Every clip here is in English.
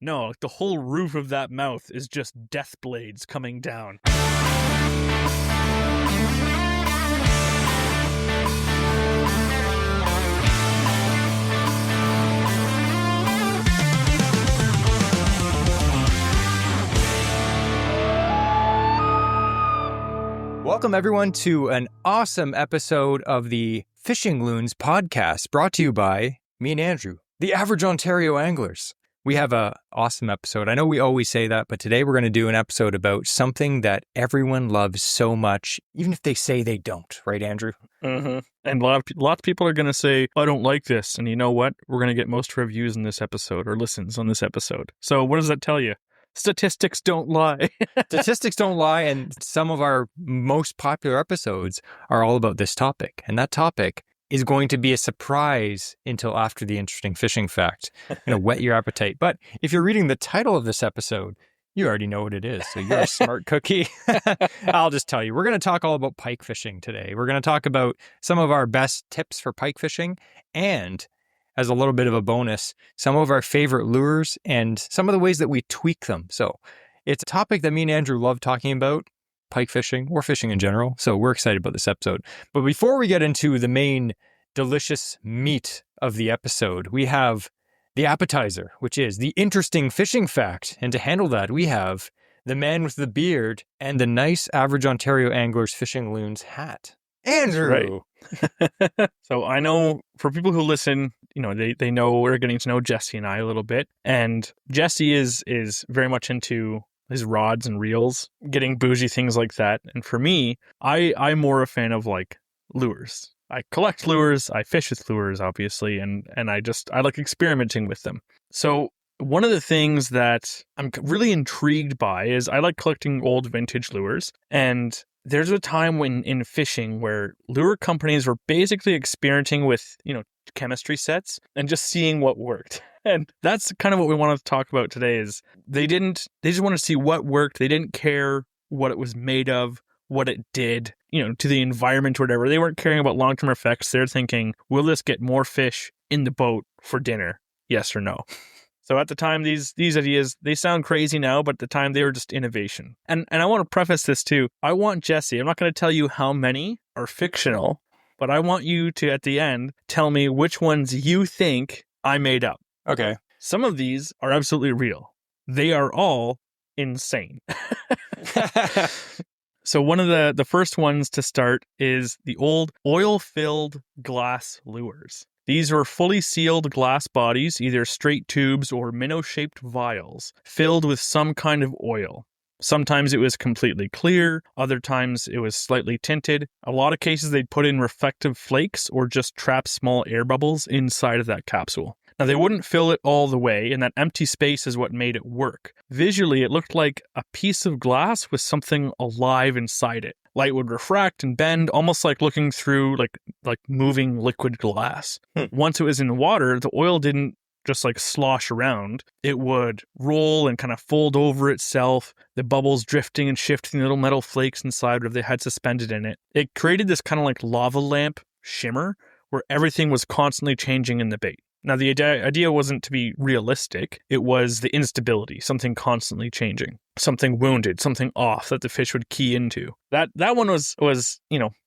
No, like the whole roof of that mouth is just death blades coming down. Welcome, everyone, to an awesome episode of the Fishing Loons podcast, brought to you by me and Andrew, the average Ontario anglers. We have an awesome episode. I know we always say that, but today we're going to do an episode about something that everyone loves so much, even if they say they don't. Right, Andrew? Mm-hmm. And lots of people are going to say, I don't like this. And you know what? We're going to get most reviews in this episode or listens on this episode. So what does that tell you? Statistics don't lie. Statistics don't lie, and some of our most popular episodes are all about this topic. And that topic is going to be a surprise until after the interesting fishing fact. Whet your appetite. But if you're reading the title of this episode, you already know what it is. So you're a smart cookie. I'll just tell you, we're going to talk all about pike fishing today. We're going to talk about some of our best tips for pike fishing, and as a little bit of a bonus, some of our favorite lures and some of the ways that we tweak them. So it's a topic that me and Andrew love talking about, pike fishing or fishing in general. So we're excited about this episode. But before we get into the main delicious meat of the episode, we have the appetizer, which is the interesting fishing fact. And to handle that, we have the man with the beard and the nice average Ontario angler's fishing loons hat. Andrew! Right. So I know for people who listen, they know we're getting to know Jesse and I a little bit. And Jesse is very much into his rods and reels, getting bougie things like that. And for me, I'm more a fan of like lures. I collect lures, I fish with lures, obviously, and I like experimenting with them. So one of the things that I'm really intrigued by is I like collecting old vintage lures. And there's a time in fishing where lure companies were basically experimenting with, chemistry sets and just seeing what worked. And that's kind of what we want to talk about today is they just want to see what worked. They didn't care what it was made of, what it did, to the environment or whatever. They weren't caring about long-term effects. They're thinking, will this get more fish in the boat for dinner? Yes or no? So at the time, these ideas, they sound crazy now, but at the time they were just innovation. And I want to preface this too. I want Jesse, I'm not going to tell you how many are fictional, but I want you to, at the end, tell me which ones you think I made up. Okay. Some of these are absolutely real. They are all insane. So one of the first ones to start is the old oil-filled glass lures. These were fully sealed glass bodies, either straight tubes or minnow-shaped vials, filled with some kind of oil. Sometimes it was completely clear, other times it was slightly tinted. A lot of cases they'd put in reflective flakes or just trap small air bubbles inside of that capsule. Now they wouldn't fill it all the way, and that empty space is what made it work. Visually, it looked like a piece of glass with something alive inside it. Light would refract and bend, almost like looking through like moving liquid glass. Once it was in the water, the oil didn't just like slosh around. It would roll and kind of fold over itself, the bubbles drifting and shifting little metal flakes inside what they had suspended in it. It created this kind of like lava lamp shimmer where everything was constantly changing in the bait. Now, the idea wasn't to be realistic. It was the instability, something constantly changing, something wounded, something off that the fish would key into. That one was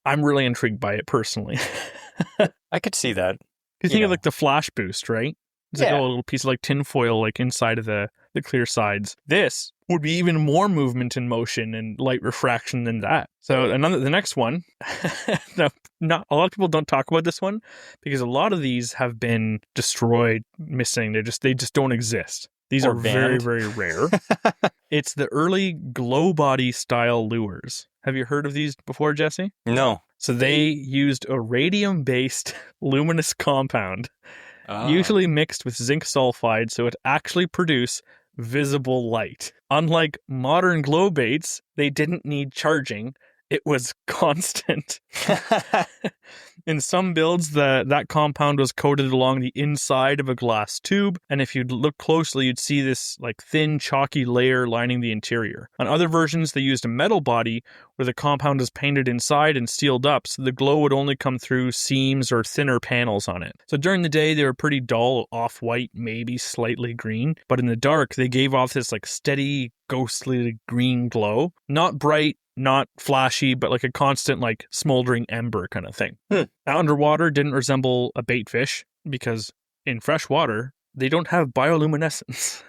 I'm really intrigued by it personally. I could see that. You think of like the flash boost, right? It's like a little piece of like tinfoil like inside of the clear sides. This would be even more movement and motion and light refraction than that. So the next one, now, not a lot of people don't talk about this one because a lot of these have been destroyed, missing. They just don't exist. These are very, very rare. It's the early glow body style lures. Have you heard of these before, Jesse? No. So they used a radium-based luminous compound, usually mixed with zinc sulfide, so it actually produced visible light. Unlike modern glow baits, they didn't need charging It was constant. In some builds, that compound was coated along the inside of a glass tube, and if you'd look closely, you'd see this like thin, chalky layer lining the interior. On other versions, they used a metal body where the compound was painted inside and sealed up, so the glow would only come through seams or thinner panels on it. So during the day, they were pretty dull, off-white, maybe slightly green, but in the dark, they gave off this like steady, ghostly green glow. Not bright, not flashy, but like a constant, like smoldering ember kind of thing. Now, underwater didn't resemble a bait fish because in fresh water, they don't have bioluminescence.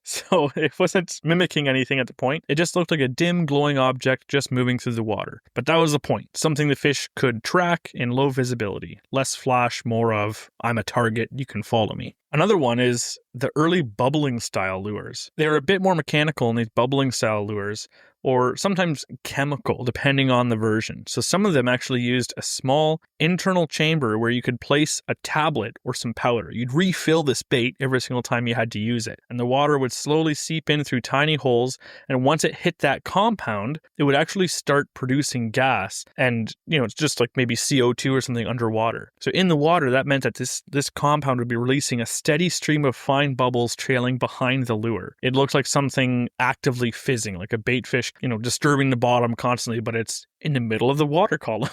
So it wasn't mimicking anything at the point. It just looked like a dim, glowing object just moving through the water. But that was the point. Something the fish could track in low visibility. Less flash, more of, I'm a target, you can follow me. Another one is the early bubbling style lures. They were a bit more mechanical in these bubbling style lures, or sometimes chemical, depending on the version. So some of them actually used a small internal chamber where you could place a tablet or some powder. You'd refill this bait every single time you had to use it, and the water would slowly seep in through tiny holes, and once it hit that compound, it would actually start producing gas, and it's just like maybe CO2 or something underwater. So in the water, that meant that this compound would be releasing a steady stream of fine bubbles trailing behind the lure. It looked like something actively fizzing, like a bait fish, disturbing the bottom constantly, but it's in the middle of the water column.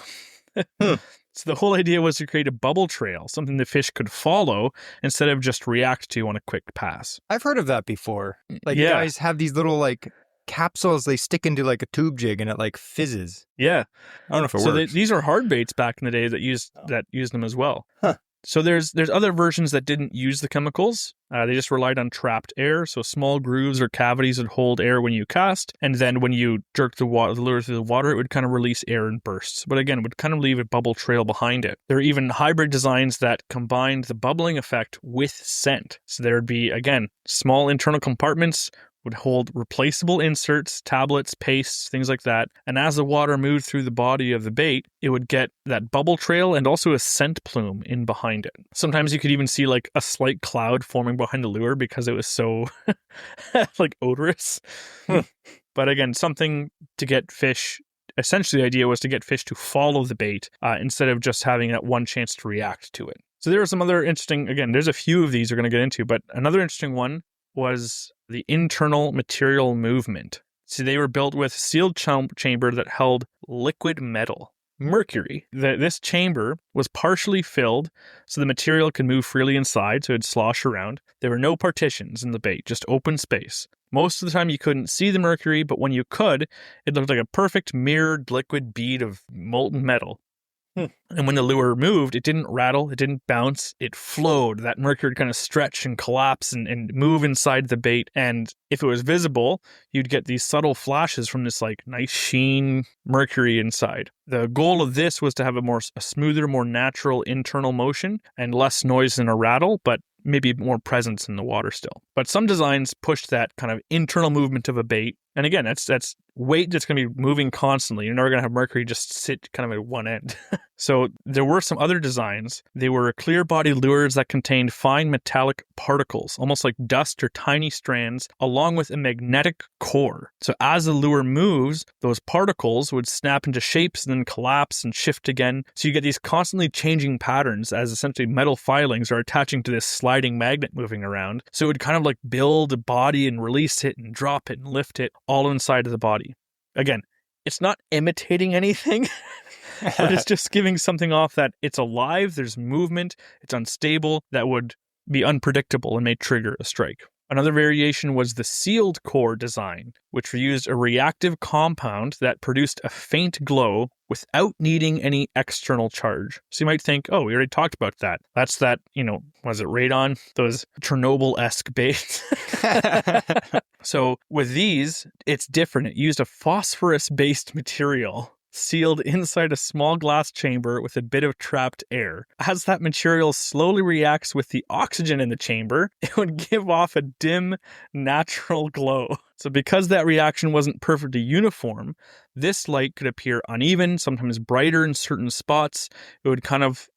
So the whole idea was to create a bubble trail, something the fish could follow instead of just react to on a quick pass. I've heard of that before. Like, you guys have these little, like, capsules they stick into, like, a tube jig, and it, like, fizzes. Yeah. I don't know if it works. These are hard baits back in the day that used them as well. So there's other versions that didn't use the chemicals. They just relied on trapped air. So small grooves or cavities would hold air when you cast. And then when you jerk the lure through the water, it would kind of release air in bursts. But again, it would kind of leave a bubble trail behind it. There are even hybrid designs that combined the bubbling effect with scent. So there would be, again, small internal compartments would hold replaceable inserts, tablets, pastes, things like that. And as the water moved through the body of the bait, it would get that bubble trail and also a scent plume in behind it. Sometimes you could even see like a slight cloud forming behind the lure because it was so like odorous. But again, something to get fish. Essentially, the idea was to get fish to follow the bait instead of just having that one chance to react to it. So there are some other interesting, again, there's a few of these we're going to get into, but another interesting one was the internal material movement. So they were built with a sealed chamber that held liquid metal, mercury. This chamber was partially filled so the material could move freely inside, so it'd slosh around. There were no partitions in the bait, just open space. Most of the time you couldn't see the mercury, but when you could, it looked like a perfect mirrored liquid bead of molten metal. And when the lure moved, it didn't rattle, it didn't bounce, it flowed. That mercury would kind of stretch and collapse and move inside the bait. And if it was visible, you'd get these subtle flashes from this like nice sheen mercury inside. The goal of this was to have a smoother, more natural internal motion and less noise than a rattle, but maybe more presence in the water still. But some designs pushed that kind of internal movement of a bait. And again, that's weight that's going to be moving constantly. You're never going to have mercury just sit kind of at one end. So there were some other designs. They were clear body lures that contained fine metallic particles, almost like dust or tiny strands, along with a magnetic core. So as the lure moves, those particles would snap into shapes and then collapse and shift again. So you get these constantly changing patterns as essentially metal filings are attaching to this sliding magnet moving around. So it would kind of like build a body and release it and drop it and lift it all inside of the body. Again, it's not imitating anything, but it's just giving something off that it's alive, there's movement, it's unstable, that would be unpredictable and may trigger a strike. Another variation was the sealed core design, which used a reactive compound that produced a faint glow without needing any external charge. So you might think, oh, we already talked about that. That's that, was it radon? Those Chernobyl-esque baits. So with these, it's different. It used a phosphorus-based material sealed inside a small glass chamber with a bit of trapped air. As that material slowly reacts with the oxygen in the chamber, it would give off a dim, natural glow. So because that reaction wasn't perfectly uniform, this light could appear uneven, sometimes brighter in certain spots. It would kind of,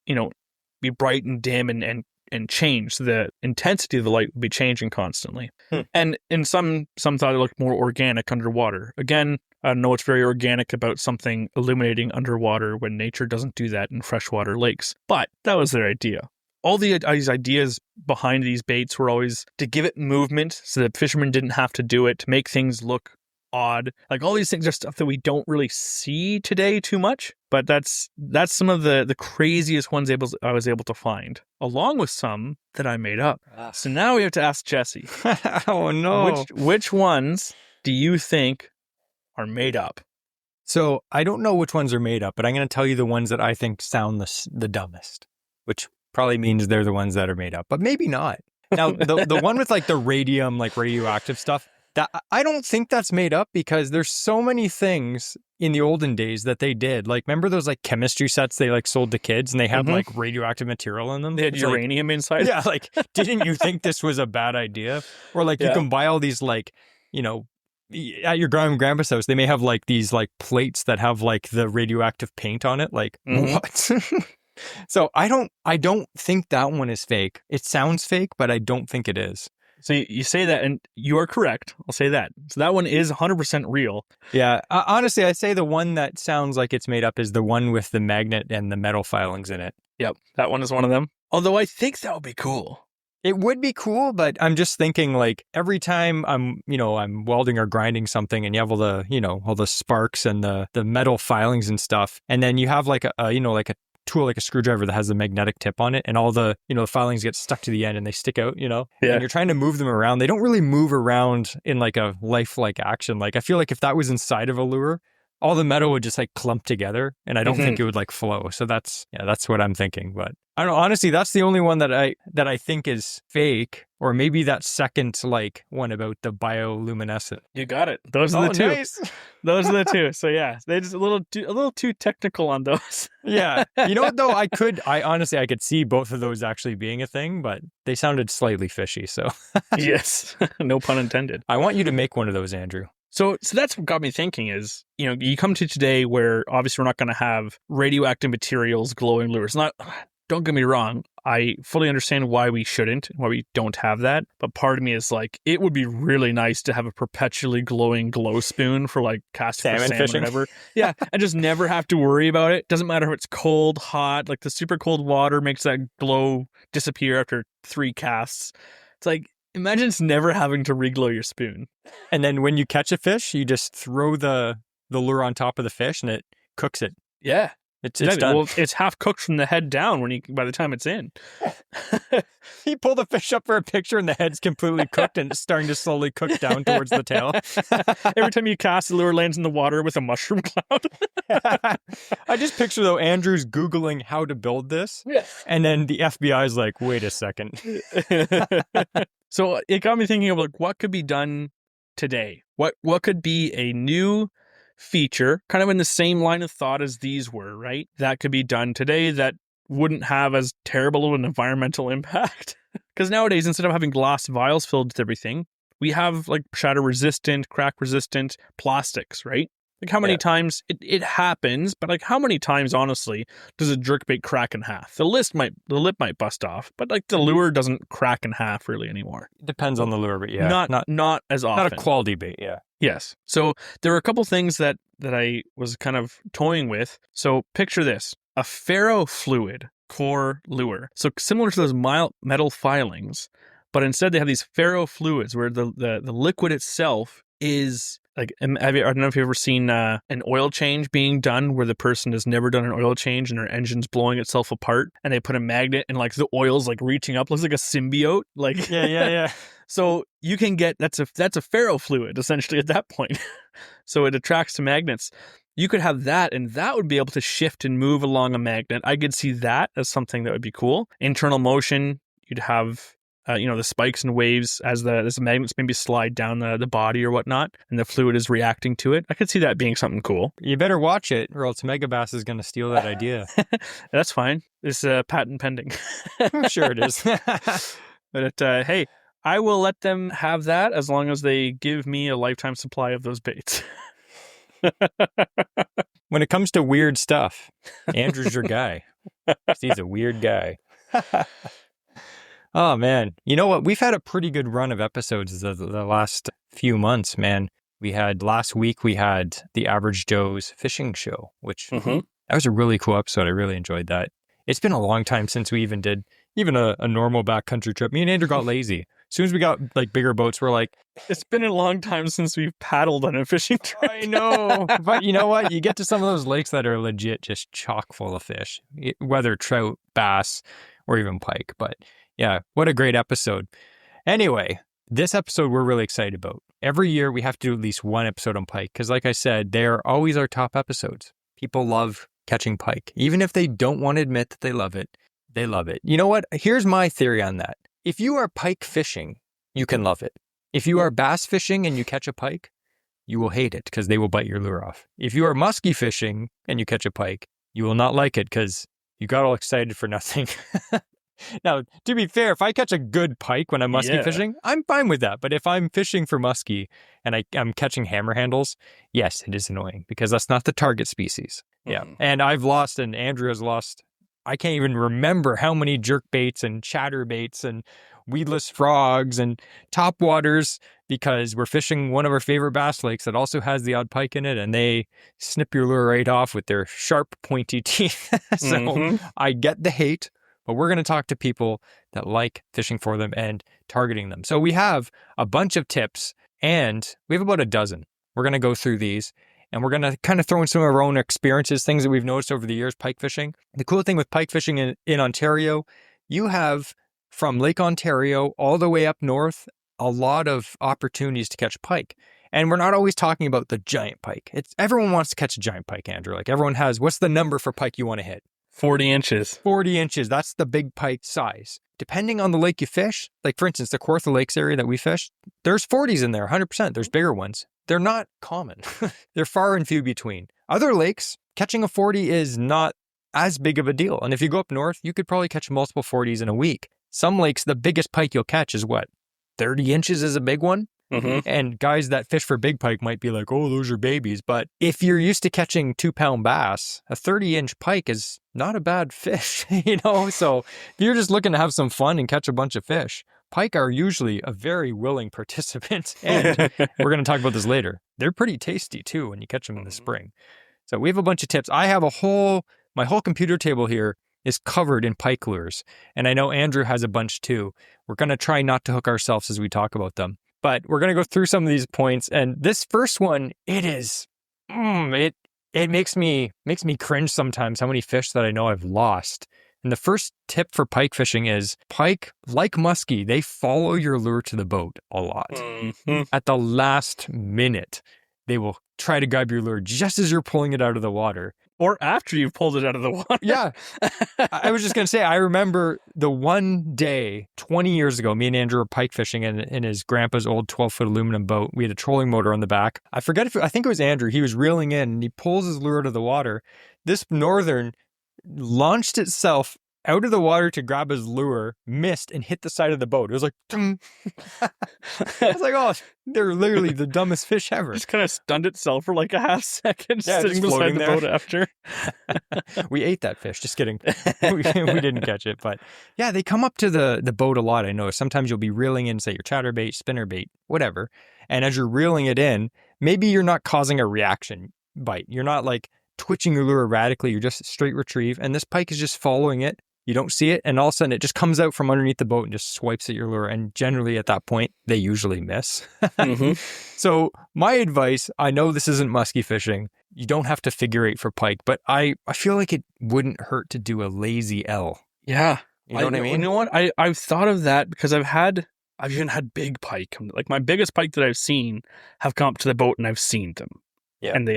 be bright and dim and change. So the intensity of the light would be changing constantly. And in some thought it looked more organic underwater. Again, I don't know what's very organic about something illuminating underwater when nature doesn't do that in freshwater lakes. But that was their idea. All these ideas behind these baits were always to give it movement so that fishermen didn't have to do it, to make things look odd. Like all these things are stuff that we don't really see today too much, but that's some of the craziest ones I was able to find, along with some that I made up. So now we have to ask Jesse. Oh no. Which ones do you think are made up? So I don't know which ones are made up, but I'm going to tell you the ones that I think sound the dumbest, which probably means they're the ones that are made up, but maybe not. Now, the one with like the radium, like radioactive stuff, that I don't think that's made up because there's so many things in the olden days that they did. Like, remember those like chemistry sets they like sold to kids and they had like radioactive material in them? They had uranium inside? Yeah, like, didn't you think this was a bad idea? Or like you can buy all these like, you know, at your grandpa's house, they may have like these like plates that have like the radioactive paint on it. Like, what? So I don't think that one is fake. It sounds fake, but I don't think it is. So you say that, and you are correct. I'll say that. So that one is 100% real. Yeah. Honestly, I'd say the one that sounds like it's made up is the one with the magnet and the metal filings in it. Yep. That one is one of them. Although I think that would be cool. It would be cool, but I'm just thinking like every time I'm welding or grinding something and you have all the sparks and the metal filings and stuff. And then you have like a tool like a screwdriver that has a magnetic tip on it and all the the filings get stuck to the end and they stick out, and you're trying to move them around. They don't really move around in like a lifelike action. Like I feel like if that was inside of a lure, all the metal would just like clump together and I don't think it would like flow. So that's what I'm thinking. But I don't know, honestly, that's the only one that I think is fake, or maybe that second like one about the bioluminescent. You got it. Those are the two. Nice. Those are the two. So yeah, they just a little too technical on those. Yeah. You know what though? I could see both of those actually being a thing, but they sounded slightly fishy. So yes, no pun intended. I want you to make one of those, Andrew. So that's what got me thinking is, you come to today where obviously we're not going to have radioactive materials glowing lures. Don't get me wrong. I fully understand why we shouldn't, why we don't have that. But part of me is like, it would be really nice to have a perpetually glowing glow spoon for like casting salmon fishing, whatever. Yeah, and just never have to worry about it. Doesn't matter if it's cold, hot. Like the super cold water makes that glow disappear after 3 casts. It's like, imagine just never having to re-glow your spoon. And then when you catch a fish, you just throw the lure on top of the fish and it cooks it. Yeah. It's done. Well, it's half cooked from the head down by the time it's in. You pull the fish up for a picture and the head's completely cooked and it's starting to slowly cook down towards the tail. Every time you cast, the lure lands in the water with a mushroom cloud. I just picture though, Andrew's Googling how to build this. Yeah. And then the FBI is like, wait a second. So it got me thinking of like what could be done today. What could be a new feature, kind of in the same line of thought as these were, right? That could be done today that wouldn't have as terrible of an environmental impact. Because nowadays, instead of having glass vials filled with everything, we have like shatter resistant, crack resistant plastics, right? Like how many times it happens, but like how many times, honestly, does a jerkbait crack in half? The lip might bust off, but like the lure doesn't crack in half really anymore. It depends on the lure, but yeah. Not as often. Not a quality bait, yeah. Yes. So there were a couple things that I was kind of toying with. So picture this, a ferrofluid core lure. So similar to those metal filings, but instead they have these ferrofluids where the liquid itself is like, I don't know if you've ever seen an oil change being done where the person has never done an oil change and their engine's blowing itself apart and they put a magnet and like the oil's like reaching up, looks like a symbiote. Like Yeah. So you can get, that's a ferrofluid essentially at that point. So it attracts to magnets. You could have that and that would be able to shift and move along a magnet. I could see that as something that would be cool. Internal motion, you'd have the spikes and waves as the magnets maybe slide down the body or whatnot, and the fluid is reacting to it. I could see that being something cool. You better watch it, or else Megabass is going to steal that idea. That's fine. It's patent pending. I'm sure it is. But hey, I will let them have that as long as they give me a lifetime supply of those baits. When it comes to weird stuff, Andrew's your guy. He's a weird guy. Oh, man. You know what? We've had a pretty good run of episodes the last few months, man. Last week, we had the Average Joe's Fishing Show, which Mm-hmm. that was a really cool episode. I really enjoyed that. It's been a long time since we even did a normal backcountry trip. Me and Andrew got lazy. As soon as we got like bigger boats, we're like, It's been a long time since we've paddled on a fishing trip. I know. But you know what? You get to some of those lakes that are legit just chock full of fish, whether trout, bass, or even pike. But yeah, what a great episode. Anyway, this episode we're really excited about. Every year we have to do at least one episode on pike because, like I said, they're always our top episodes. People love catching pike. Even if they don't want to admit that they love it, they love it. You know what? Here's my theory on that. If you are pike fishing, you can love it. If you are bass fishing and you catch a pike, you will hate it because they will bite your lure off. If you are muskie fishing and you catch a pike, you will not like it because you got all excited for nothing. Now, to be fair, if I catch a good pike when I'm muskie fishing, I'm fine with that. But if I'm fishing for muskie and I'm catching hammer handles, yes, it is annoying because that's not the target species. Yeah. And I've lost, and Andrew has lost, I can't even remember how many jerk baits and chatter baits and weedless frogs and topwaters because we're fishing one of our favorite bass lakes that also has the odd pike in it, and they snip your lure right off with their sharp, pointy teeth. So I get the hate, but we're going to talk to people that like fishing for them and targeting them. So we have a bunch of tips, and we have about a dozen. We're going to go through these, and we're going to kind of throw in some of our own experiences, things that we've noticed over the years pike fishing. The cool thing with pike fishing in Ontario, you have from Lake Ontario all the way up north, a lot of opportunities to catch pike. And we're not always talking about the giant pike. Everyone wants to catch a giant pike, Andrew. Like everyone has, what's the number for pike you want to hit? 40 inches. 40 inches. That's the big pike size. Depending on the lake you fish, like for instance, the Kawartha Lakes area that we fish, there's 40s in there, 100%. There's bigger ones. They're not common. They're far and few between. Other lakes, catching a 40 is not as big of a deal. And if you go up north, you could probably catch multiple 40s in a week. Some lakes, the biggest pike you'll catch is what? 30 inches is a big one. And guys that fish for big pike might be like, oh, those are babies. But if you're used to catching 2-pound bass, a 30-inch pike is not a bad fish, you know? So if you're just looking to have some fun and catch a bunch of fish, pike are usually a very willing participant. And we're going to talk about this later. They're pretty tasty too when you catch them in the spring. So we have a bunch of tips. I have my whole computer table here is covered in pike lures. And I know Andrew has a bunch too. We're going to try not to hook ourselves as we talk about them. But we're going to go through some of these points. And this first one, it makes me cringe sometimes how many fish that I know I've lost. And the first tip for pike fishing is pike, like muskie, they follow your lure to the boat a lot. At the last minute, they will try to grab your lure just as you're pulling it out of the water. Or after you've pulled it out of the water. Yeah. I was just going to say, I remember the one day 20 years ago, me and Andrew were pike fishing in his grandpa's old 12-foot aluminum boat. We had a trolling motor on the back. I think it was Andrew. He was reeling in and he pulls his lure out of the water. This northern launched itself out of the water to grab his lure, missed, and hit the side of the boat. It was like, I was like, oh, they're literally the dumbest fish ever. Just kind of stunned itself for like a half second, Yeah, sitting just beside the floating boat after. We ate that fish. Just kidding. We didn't catch it. But yeah, they come up to the boat a lot. I know sometimes you'll be reeling in, say, your chatterbait, spinnerbait, whatever. And as you're reeling it in, maybe you're not causing a reaction bite. You're not like twitching your lure erratically. You're just straight retrieve. And this pike is just following it. You don't see it, and all of a sudden it just comes out from underneath the boat and just swipes at your lure. And generally at that point, they usually miss. So my advice, I know this isn't musky fishing. You don't have to figure eight for pike, but I feel like it wouldn't hurt to do a lazy L. Yeah. You know what I mean? You know what? I've thought of that because I've even had big pike. Like my biggest pike that I've seen have come up to the boat and I've seen them. Yeah. And I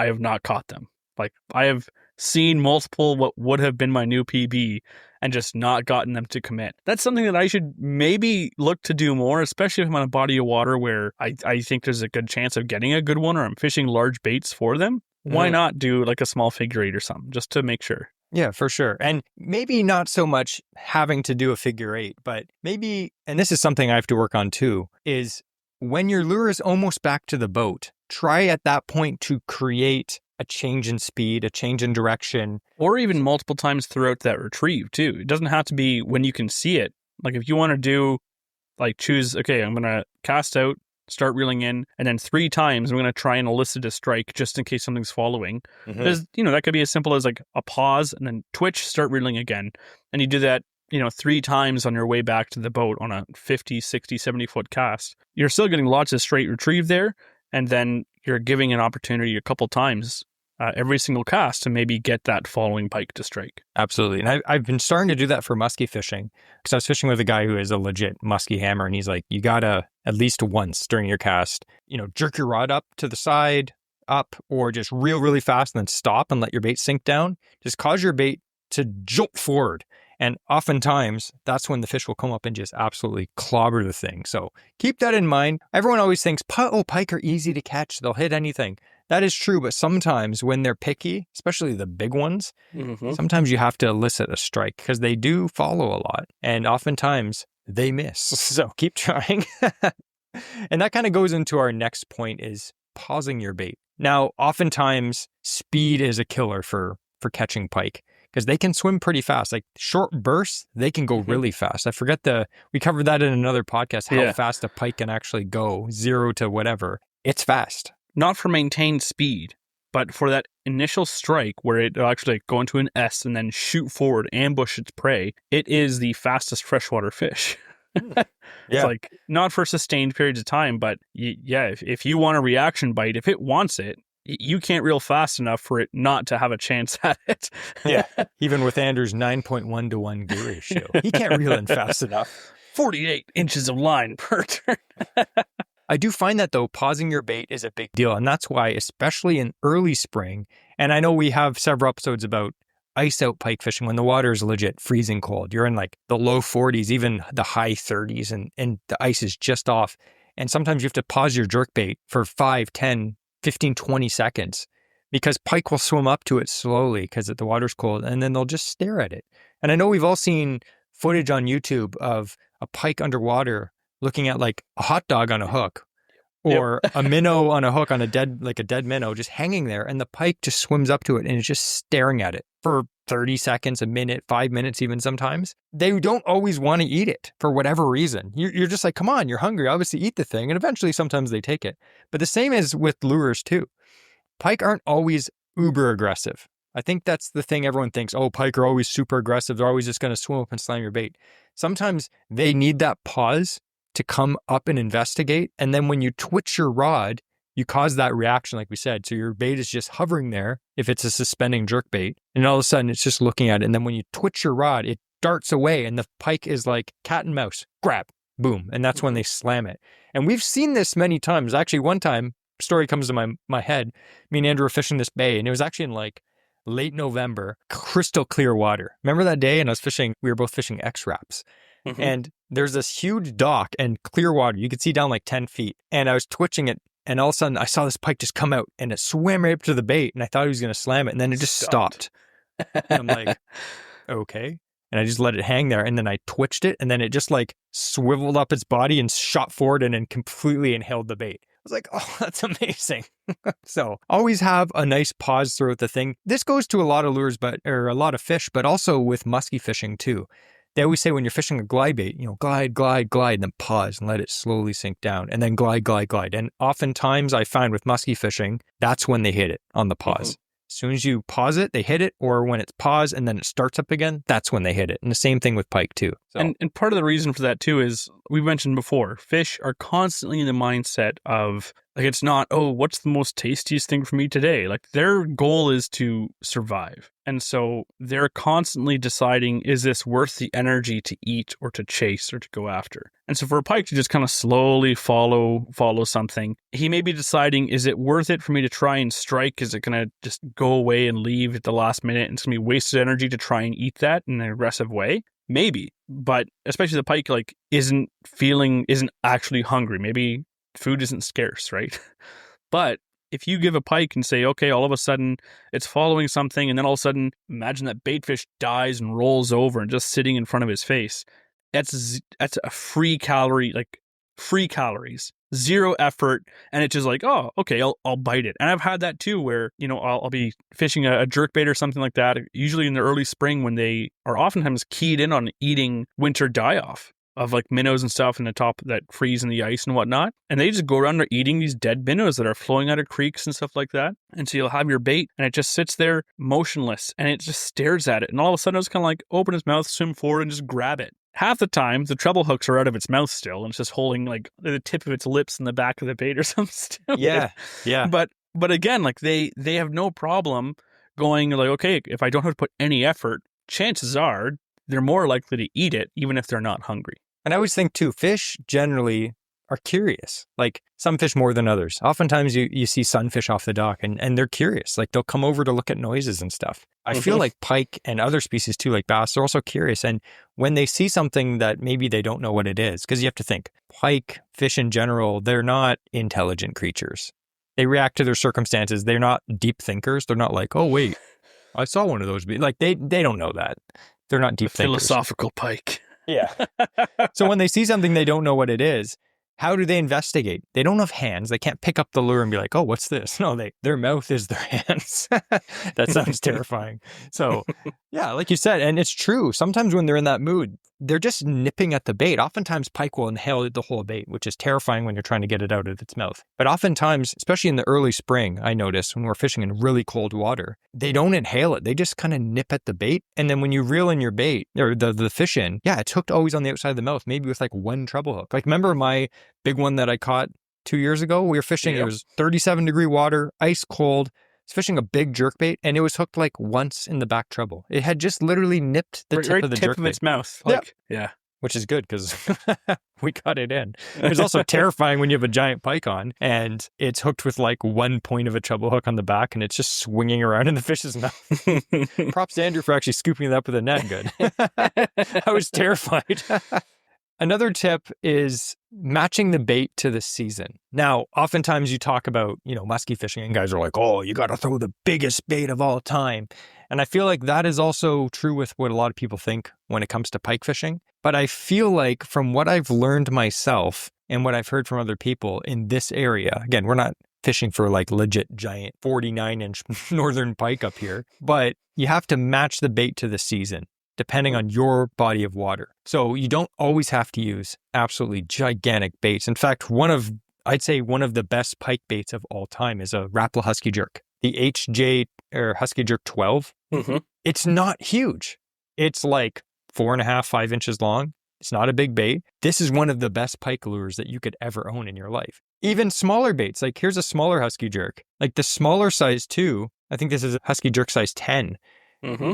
have not caught them. Like I have seen multiple what would have been my new PB and just not gotten them to commit. That's something that I should maybe look to do more, especially if I'm on a body of water where I think there's a good chance of getting a good one or I'm fishing large baits for them. Why not do like a small figure eight or something just to make sure? Yeah, for sure. And maybe not so much having to do a figure eight, but maybe, and this is something I have to work on too, is when your lure is almost back to the boat, try at that point to create a change in speed, a change in direction. Or even multiple times throughout that retrieve too. It doesn't have to be when you can see it. Like if you want to do, like choose, okay, I'm going to cast out, start reeling in, and then 3 times I'm going to try and elicit a strike just in case something's following. Because, that could be as simple as like a pause and then twitch, start reeling again. And you do that, 3 times on your way back to the boat on a 50, 60, 70 foot cast. You're still getting lots of straight retrieve there. And then you're giving an opportunity a couple times every single cast to maybe get that following pike to strike. Absolutely. And I've been starting to do that for muskie fishing, because I was fishing with a guy who is a legit muskie hammer, and he's like, you gotta at least once during your cast, jerk your rod up to the side, up, or just reel really fast and then stop and let your bait sink down. Just cause your bait to jolt forward. And oftentimes, that's when the fish will come up and just absolutely clobber the thing. So keep that in mind. Everyone always thinks, pike are easy to catch. They'll hit anything. That is true, but sometimes when they're picky, especially the big ones, sometimes you have to elicit a strike because they do follow a lot. And oftentimes, they miss. So keep trying. And that kind of goes into our next point, is pausing your bait. Now, oftentimes, speed is a killer for catching pike, because they can swim pretty fast. Like short bursts, they can go really fast. I forget we covered that in another podcast, how fast a pike can actually go, 0 to whatever. It's fast. Not for maintained speed, but for that initial strike where it'll actually go into an S and then shoot forward, ambush its prey. It is the fastest freshwater fish. It's like not for sustained periods of time, but if you want a reaction bite, if it wants it, you can't reel fast enough for it not to have a chance at it. Even with Andrew's 9.1 to 1 gear ratio, he can't reel in fast enough. 48 inches of line per turn. I do find that, though, pausing your bait is a big deal. And that's why, especially in early spring, and I know we have several episodes about ice out pike fishing when the water is legit freezing cold. You're in like the low 40s, even the high 30s, and the ice is just off. And sometimes you have to pause your jerk bait for 5, 10, 15, 20 seconds, because pike will swim up to it slowly because the water's cold, and then they'll just stare at it. And I know we've all seen footage on YouTube of a pike underwater looking at like a hot dog on a hook, or a minnow on a hook on a dead minnow just hanging there, and the pike just swims up to it and is just staring at it for 30 seconds, a minute, 5 minutes even sometimes. They don't always want to eat it for whatever reason. You're just like, come on, you're hungry, obviously eat the thing. And eventually sometimes they take it. But the same is with lures too. Pike aren't always uber aggressive. I think that's the thing everyone thinks, pike are always super aggressive. They're always just going to swim up and slam your bait. Sometimes they need that pause to come up and investigate. And then when you twitch your rod, you cause that reaction, like we said. So your bait is just hovering there if it's a suspending jerk bait. And all of a sudden it's just looking at it. And then when you twitch your rod, it darts away and the pike is like cat and mouse, grab, boom. And that's when they slam it. And we've seen this many times. Actually, one time, story comes to my head. Me and Andrew were fishing this bay, and it was actually in like late November, crystal clear water. Remember that day? And we were both fishing X-Wraps. And there's this huge dock and clear water. You could see down like 10 feet. And I was twitching it. And all of a sudden, I saw this pike just come out and it swam right up to the bait. And I thought he was going to slam it. And then it just stopped. And I'm like, okay. And I just let it hang there. And then I twitched it. And then it just like swiveled up its body and shot forward and then completely inhaled the bait. I was like, oh, that's amazing. So always have a nice pause throughout the thing. This goes to a lot of lures, or a lot of fish, but also with musky fishing too. They always say when you're fishing a glide bait, glide, glide, glide, then pause and let it slowly sink down, and then glide, glide, glide. And oftentimes I find with musky fishing, that's when they hit it on the pause. As soon as you pause it, they hit it, or when it's paused and then it starts up again, that's when they hit it. And the same thing with pike too. So. And part of the reason for that too is, we mentioned before, fish are constantly in the mindset of, like, it's not, what's the most tastiest thing for me today? Like, their goal is to survive. And so they're constantly deciding, is this worth the energy to eat or to chase or to go after? And so for a pike to just kind of slowly follow something, he may be deciding, is it worth it for me to try and strike? Is it going to just go away and leave at the last minute, and it's going to be wasted energy to try and eat that in an aggressive way? Maybe. But especially the pike, like, isn't actually hungry. Maybe food isn't scarce, right? But if you give a pike and say, okay, all of a sudden it's following something, and then all of a sudden, imagine that baitfish dies and rolls over and just sitting in front of his face. That's a free calories, 0 effort, and it's just like, oh, okay, I'll bite it. And I've had that too, where I'll be fishing a jerkbait or something like that, usually in the early spring when they are oftentimes keyed in on eating winter die off. of like minnows and stuff in the top that freeze in the ice and whatnot. And they just go around there eating these dead minnows that are flowing out of creeks and stuff like that. And so you'll have your bait and it just sits there motionless and it just stares at it. And all of a sudden it's kind of like open its mouth, swim forward and just grab it. Half the time, the treble hooks are out of its mouth still, and it's just holding like the tip of its lips in the back of the bait or something stupid. Yeah. But again, like they have no problem going like, okay, if I don't have to put any effort, chances are they're more likely to eat it, even if they're not hungry. And I always think too, fish generally are curious. Like some fish more than others. Oftentimes you see sunfish off the dock and they're curious. Like they'll come over to look at noises and stuff. I feel like pike and other species too, like bass, they're also curious. And when they see something that maybe they don't know what it is, because you have to think, pike, fish in general, they're not intelligent creatures. They react to their circumstances. They're not deep thinkers. They're not like, oh, wait, I saw one of those. Like they don't know that. They're not deep thinkers. Philosophical pike. Yeah. So when they see something they don't know what it is, how do they investigate? They don't have hands. They can't pick up the lure and be like, oh, what's this? No, their mouth is their hands. That sounds terrifying. So yeah, like you said, and it's true. Sometimes when they're in that mood, they're just nipping at the bait. Oftentimes pike will inhale the whole bait, which is terrifying when you're trying to get it out of its mouth. But oftentimes, especially in the early spring, I notice when we're fishing in really cold water, they don't inhale it. They just kind of nip at the bait. And then when you reel in your bait or the fish in, yeah, it's hooked always on the outside of the mouth, maybe with like one treble hook. Like remember my big one that I caught 2 years ago? We were fishing. Yep. It was 37-degree water, ice cold. I was fishing a big jerkbait, and it was hooked like once in the back treble. It had just literally nipped the tip of the jerkbait. Of its mouth. Like, yeah. Which is good because we cut it in. It was also terrifying when you have a giant pike on and it's hooked with like one point of a treble hook on the back and it's just swinging around in the fish's mouth. Props to Andrew for actually scooping it up with a net. Good. I was terrified. Another tip is matching the bait to the season. Now, oftentimes you talk about, musky fishing and guys are like, oh, you got to throw the biggest bait of all time. And I feel like that is also true with what a lot of people think when it comes to pike fishing. But I feel like from what I've learned myself and what I've heard from other people in this area, again, we're not fishing for like legit giant 49-inch northern pike up here, but you have to match the bait to the season, depending on your body of water. So you don't always have to use absolutely gigantic baits. In fact, I'd say one of the best pike baits of all time is a Rapala Husky Jerk, the HJ or Husky Jerk 12. Mm-hmm. It's not huge. It's like 4.5, 5 inches long. It's not a big bait. This is one of the best pike lures that you could ever own in your life. Even smaller baits, like here's a smaller Husky Jerk, like the smaller size too. I think this is a Husky Jerk size 10. Mm-hmm.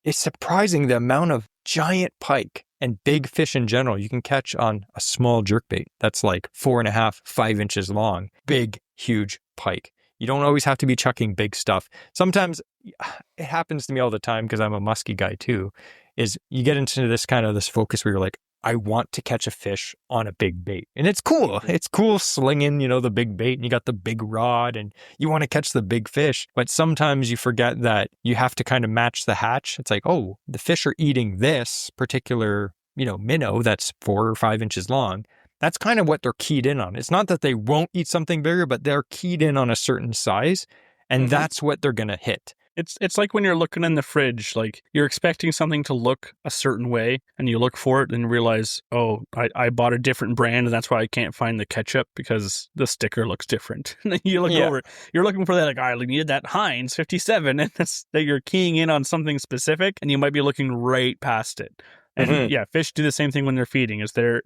It's surprising the amount of giant pike and big fish in general you can catch on a small jerkbait that's like 4.5, 5 inches long. Big, huge pike. You don't always have to be chucking big stuff. Sometimes it happens to me all the time because I'm a musky guy too, is you get into this focus where you're like, I want to catch a fish on a big bait. And it's cool. It's cool slinging, the big bait and you got the big rod and you want to catch the big fish. But sometimes you forget that you have to kind of match the hatch. It's like, oh, the fish are eating this particular, minnow that's 4 or 5 inches long. That's kind of what they're keyed in on. It's not that they won't eat something bigger, but they're keyed in on a certain size and that's what they're going to hit. It's like when you're looking in the fridge, like you're expecting something to look a certain way and you look for it and realize, oh, I bought a different brand and that's why I can't find the ketchup because the sticker looks different. And then you look over it, you're looking for that, like, I needed that Heinz 57 and that's that you're keying in on something specific and you might be looking right past it. And fish do the same thing when they're feeding, is they're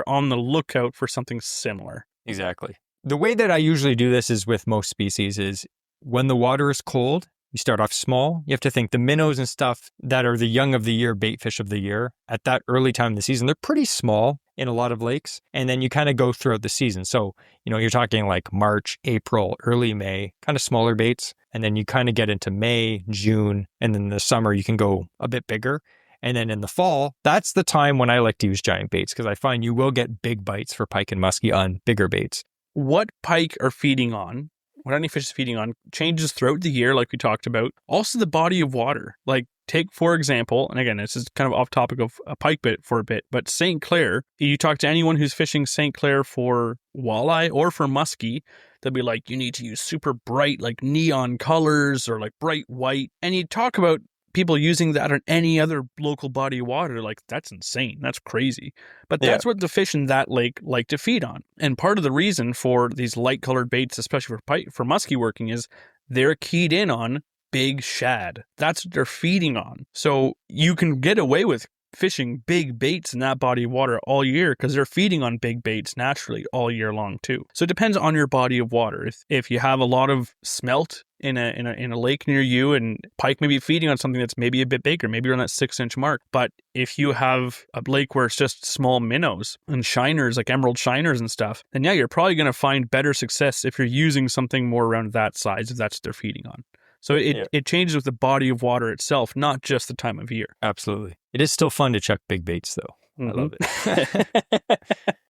on the lookout for something similar. Exactly. The way that I usually do this is with most species is when the water is cold, you start off small. You have to think the minnows and stuff that are the young of the year, bait fish of the year, at that early time of the season, they're pretty small in a lot of lakes. And then you kind of go throughout the season. So, you're talking like March, April, early May, kind of smaller baits. And then you kind of get into May, June, and then the summer you can go a bit bigger. And then in the fall, that's the time when I like to use giant baits because I find you will get big bites for pike and muskie on bigger baits. What pike are feeding on, what any fish is feeding on, changes throughout the year, like we talked about. Also, the body of water. Like, take, for example, and again, this is kind of off topic of a pike bit for a bit, but St. Clair, you talk to anyone who's fishing St. Clair for walleye or for muskie, they'll be like, you need to use super bright, like neon colors or like bright white. And you talk about people using that on any other local body of water, like, that's insane. That's crazy. But that's what the fish in that lake like to feed on. And part of the reason for these light colored baits, especially for muskie working, is they're keyed in on big shad. That's what they're feeding on. So you can get away with fishing big baits in that body of water all year because they're feeding on big baits naturally all year long too. So it depends on your body of water. If you have a lot of smelt in a lake near you, and pike may be feeding on something that's maybe a bit bigger, maybe around that 6-inch mark. But if you have a lake where it's just small minnows and shiners, like emerald shiners and stuff, then you're probably going to find better success if you're using something more around that size, if that's what they're feeding on. So it changes with the body of water itself, not just the time of year. Absolutely. It is still fun to chuck big baits, though. I love it.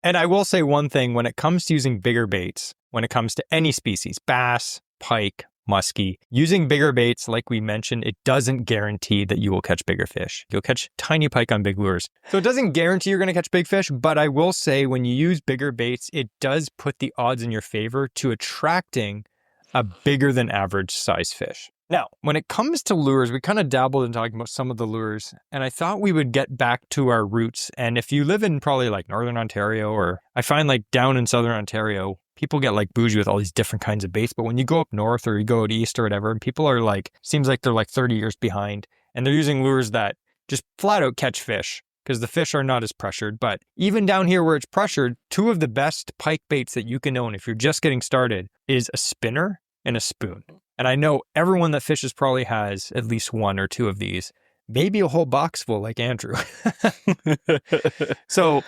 And I will say one thing, when it comes to using bigger baits, when it comes to any species, bass, pike, muskie, using bigger baits, like we mentioned, it doesn't guarantee that you will catch bigger fish. You'll catch tiny pike on big lures. So it doesn't guarantee you're going to catch big fish, but I will say when you use bigger baits, it does put the odds in your favor to attracting a bigger than average size fish. Now, when it comes to lures, we kind of dabbled in talking about some of the lures, and I thought we would get back to our roots. And if you live in probably like Northern Ontario, or I find like down in Southern Ontario, people get like bougie with all these different kinds of baits. But when you go up north or you go out east or whatever, and people are like, seems like they're like 30 years behind, and they're using lures that just flat out catch fish because the fish are not as pressured. But even down here where it's pressured, two of the best pike baits that you can own if you're just getting started is a spinner and a spoon. And I know everyone that fishes probably has at least one or two of these, maybe a whole box full like Andrew. So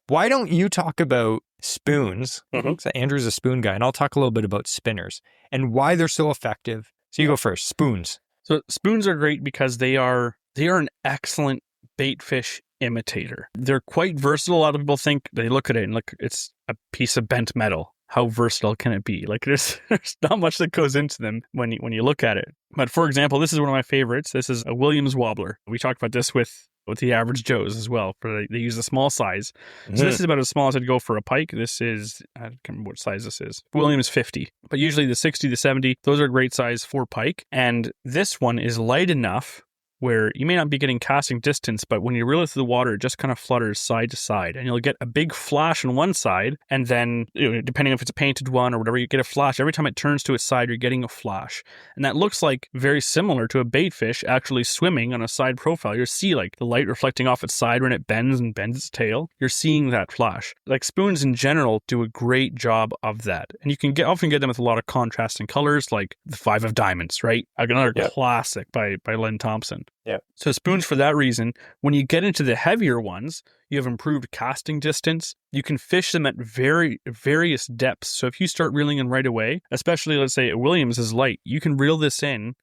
why don't you talk about spoons? So Andrew's a spoon guy, and I'll talk a little bit about spinners and why they're so effective. So you go first. Spoons. So spoons are great because they are an excellent bait fish imitator. They're quite versatile. A lot of people think, they look at it and look, it's a piece of bent metal. How versatile can it be? Like there's not much that goes into them when you look at it. But for example, this is one of my favorites. This is a Williams wobbler. We talked about this with the average Joes as well. They use the small size. So this is about as small as I'd go for a pike. This is, I can't remember what size this is. Williams 50. But usually the 60, the 70, those are great size for pike. And this one is light enough where you may not be getting casting distance, but when you reel it through the water, it just kind of flutters side to side, and you'll get a big flash on one side, and then, depending if it's a painted one or whatever, you get a flash. Every time it turns to its side, you're getting a flash. And that looks like very similar to a bait fish actually swimming on a side profile. You'll see like the light reflecting off its side when it bends its tail. You're seeing that flash. Like spoons in general do a great job of that. And you can often get them with a lot of contrasting colors, like the 5 of diamonds, right? Another classic by Len Thompson. Yeah. So spoons, for that reason, when you get into the heavier ones, you have improved casting distance. You can fish them at various depths. So if you start reeling in right away, especially let's say a Williams is light, you can reel this in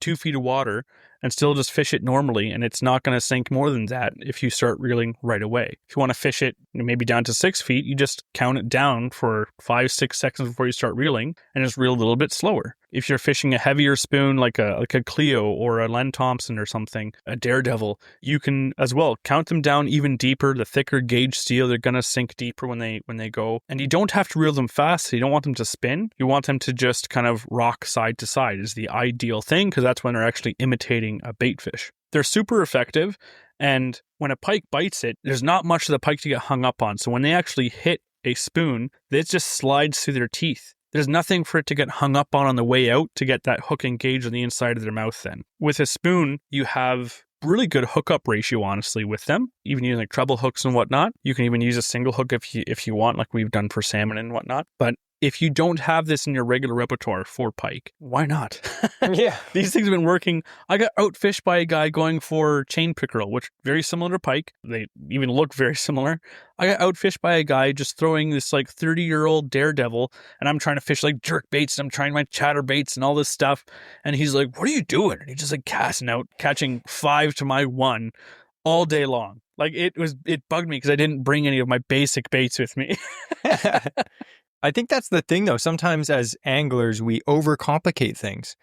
2 feet of water and still just fish it normally, and it's not going to sink more than that if you start reeling right away. If you want to fish it maybe down to 6 feet, you just count it down for 5-6 seconds before you start reeling and just reel a little bit slower. If you're fishing a heavier spoon like a Clio or a Len Thompson or something, a Daredevil, you can as well count them down even deeper. The thicker gauge steel, they're going to sink deeper when they go. And you don't have to reel them fast. So you don't want them to spin. You want them to just kind of rock side to side is the ideal thing, because that's when they're actually imitating a bait fish. They're super effective. And when a pike bites it, there's not much of the pike to get hung up on. So when they actually hit a spoon, it just slides through their teeth. There's nothing for it to get hung up on the way out to get that hook engaged on the inside of their mouth then. With a spoon, you have really good hookup ratio, honestly, with them. Even using like treble hooks and whatnot. You can even use a single hook if you want, like we've done for salmon and whatnot. But if you don't have this in your regular repertoire for pike, why not? Yeah. These things have been working. I got outfished by a guy going for chain pickerel, which very similar to pike. They even look very similar. I got outfished by a guy just throwing this like 30-year-old Daredevil, and I'm trying to fish like jerk baits, and I'm trying my chatter baits and all this stuff. And he's like, "What are you doing?" And he's just like casting out, catching 5 to my 1 all day long. Like it bugged me because I didn't bring any of my basic baits with me. I think that's the thing, though. Sometimes as anglers, we overcomplicate things.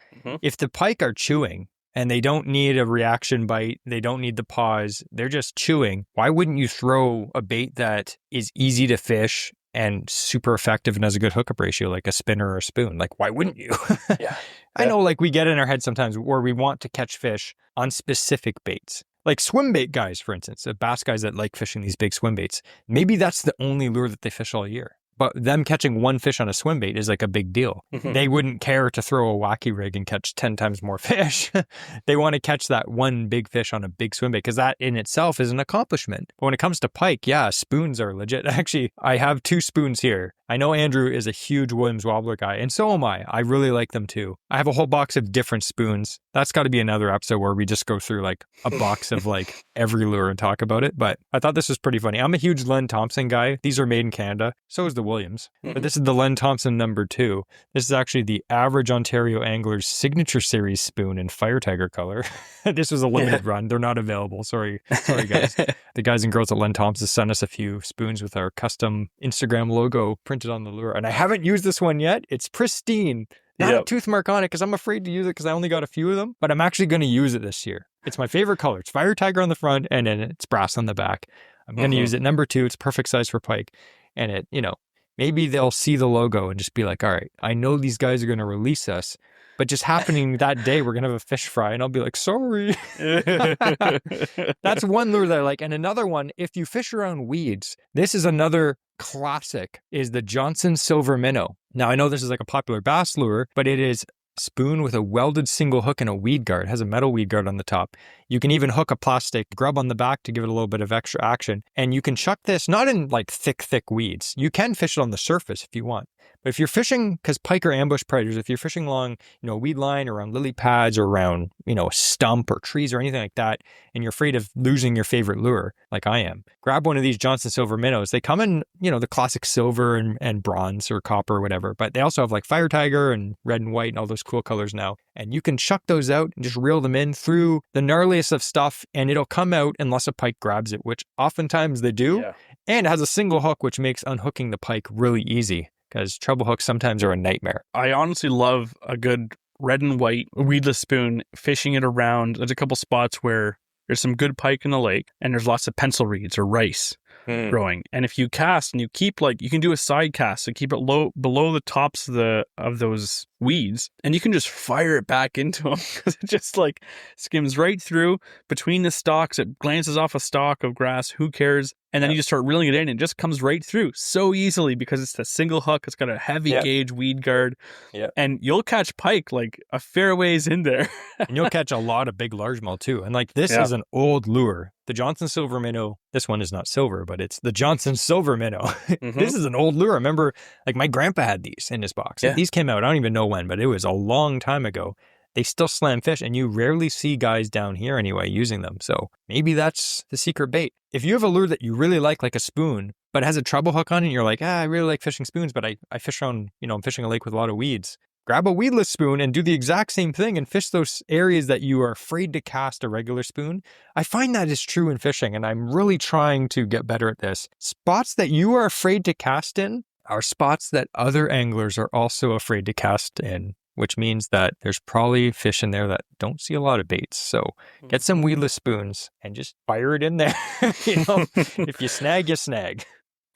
If the pike are chewing and they don't need a reaction bite, they don't need the pause, they're just chewing, why wouldn't you throw a bait that is easy to fish and super effective and has a good hookup ratio, like a spinner or a spoon. Like, why wouldn't you? Yeah. I know, like, we get in our head sometimes where we want to catch fish on specific baits. Like swim bait guys, for instance, bass guys that like fishing these big swim baits. Maybe that's the only lure that they fish all year. But them catching one fish on a swim bait is like a big deal. They wouldn't care to throw a wacky rig and catch 10 times more fish. They want to catch that one big fish on a big swim bait because that in itself is an accomplishment. But when it comes to pike, yeah, spoons are legit. Actually, I have 2 spoons here. I know Andrew is a huge Williams Wobbler guy, and so am I. I really like them too. I have a whole box of different spoons. That's got to be another episode where we just go through like a box of like every lure and talk about it. But I thought this was pretty funny. I'm a huge Len Thompson guy. These are made in Canada. So is the Williams. But this is the Len Thompson number 2. This is actually the average Ontario angler's signature series spoon in fire tiger color. This was a limited run. They're not available. Sorry guys. The guys and girls at Len Thompson sent us a few spoons with our custom Instagram logo printed on the lure. And I haven't used this one yet. It's pristine. Not a tooth mark on it because I'm afraid to use it because I only got a few of them. But I'm actually going to use it this year. It's my favorite color. It's fire tiger on the front and then it's brass on the back. I'm going to use it. Number 2, it's perfect size for pike. And it, maybe they'll see the logo and just be like, all right, I know these guys are going to release us, but just happening that day, we're going to have a fish fry. And I'll be like, sorry. That's one lure that I like. And another one, if you fish around weeds, this is another classic, is the Johnson Silver Minnow. Now, I know this is like a popular bass lure, but it is spoon with a welded single hook and a weed guard. It has a metal weed guard on the top. You can even hook a plastic grub on the back to give it a little bit of extra action. And you can chuck this not in like thick weeds. You can fish it on the surface if you want. But if you're fishing, because pike are ambush predators, if you're fishing along, a weed line or around lily pads or around, a stump or trees or anything like that, and you're afraid of losing your favorite lure, like I am, grab one of these Johnson Silver Minnows. They come in, the classic silver and bronze or copper or whatever, but they also have like fire tiger and red and white and all those cool colors now. And you can chuck those out and just reel them in through the gnarliest of stuff, and it'll come out unless a pike grabs it, which oftentimes they do. Yeah. And it has a single hook, which makes unhooking the pike really easy, because treble hooks sometimes are a nightmare. I honestly love a good red and white weedless spoon, fishing it around. There's a couple spots where there's some good pike in the lake, and there's lots of pencil reeds or rice growing. And if you cast and you keep you can do a side cast to keep it low below the tops of those weeds, and you can just fire it back into them because it just skims right through between the stalks. It glances off a stalk of grass. Who cares? And then you just start reeling it in and it just comes right through so easily because it's a single hook. It's got a heavy gauge weed guard. Yeah. And you'll catch pike a fair ways in there. And you'll catch a lot of big largemouth too. And this is an old lure. The Johnson Silver Minnow, this one is not silver, but it's the Johnson Silver Minnow. This is an old lure. I remember my grandpa had these in his box. Yeah. These came out, I don't even know when, but it was a long time ago. They still slam fish, and you rarely see guys down here anyway using them. So maybe that's the secret bait. If you have a lure that you really like a spoon, but has a treble hook on it, and you're like, I really like fishing spoons, but I fish around, I'm fishing a lake with a lot of weeds. Grab a weedless spoon and do the exact same thing and fish those areas that you are afraid to cast a regular spoon. I find that is true in fishing, and I'm really trying to get better at this. Spots that you are afraid to cast in are spots that other anglers are also afraid to cast in, which means that there's probably fish in there that don't see a lot of baits. So get some weedless spoons and just fire it in there. If you snag, you snag.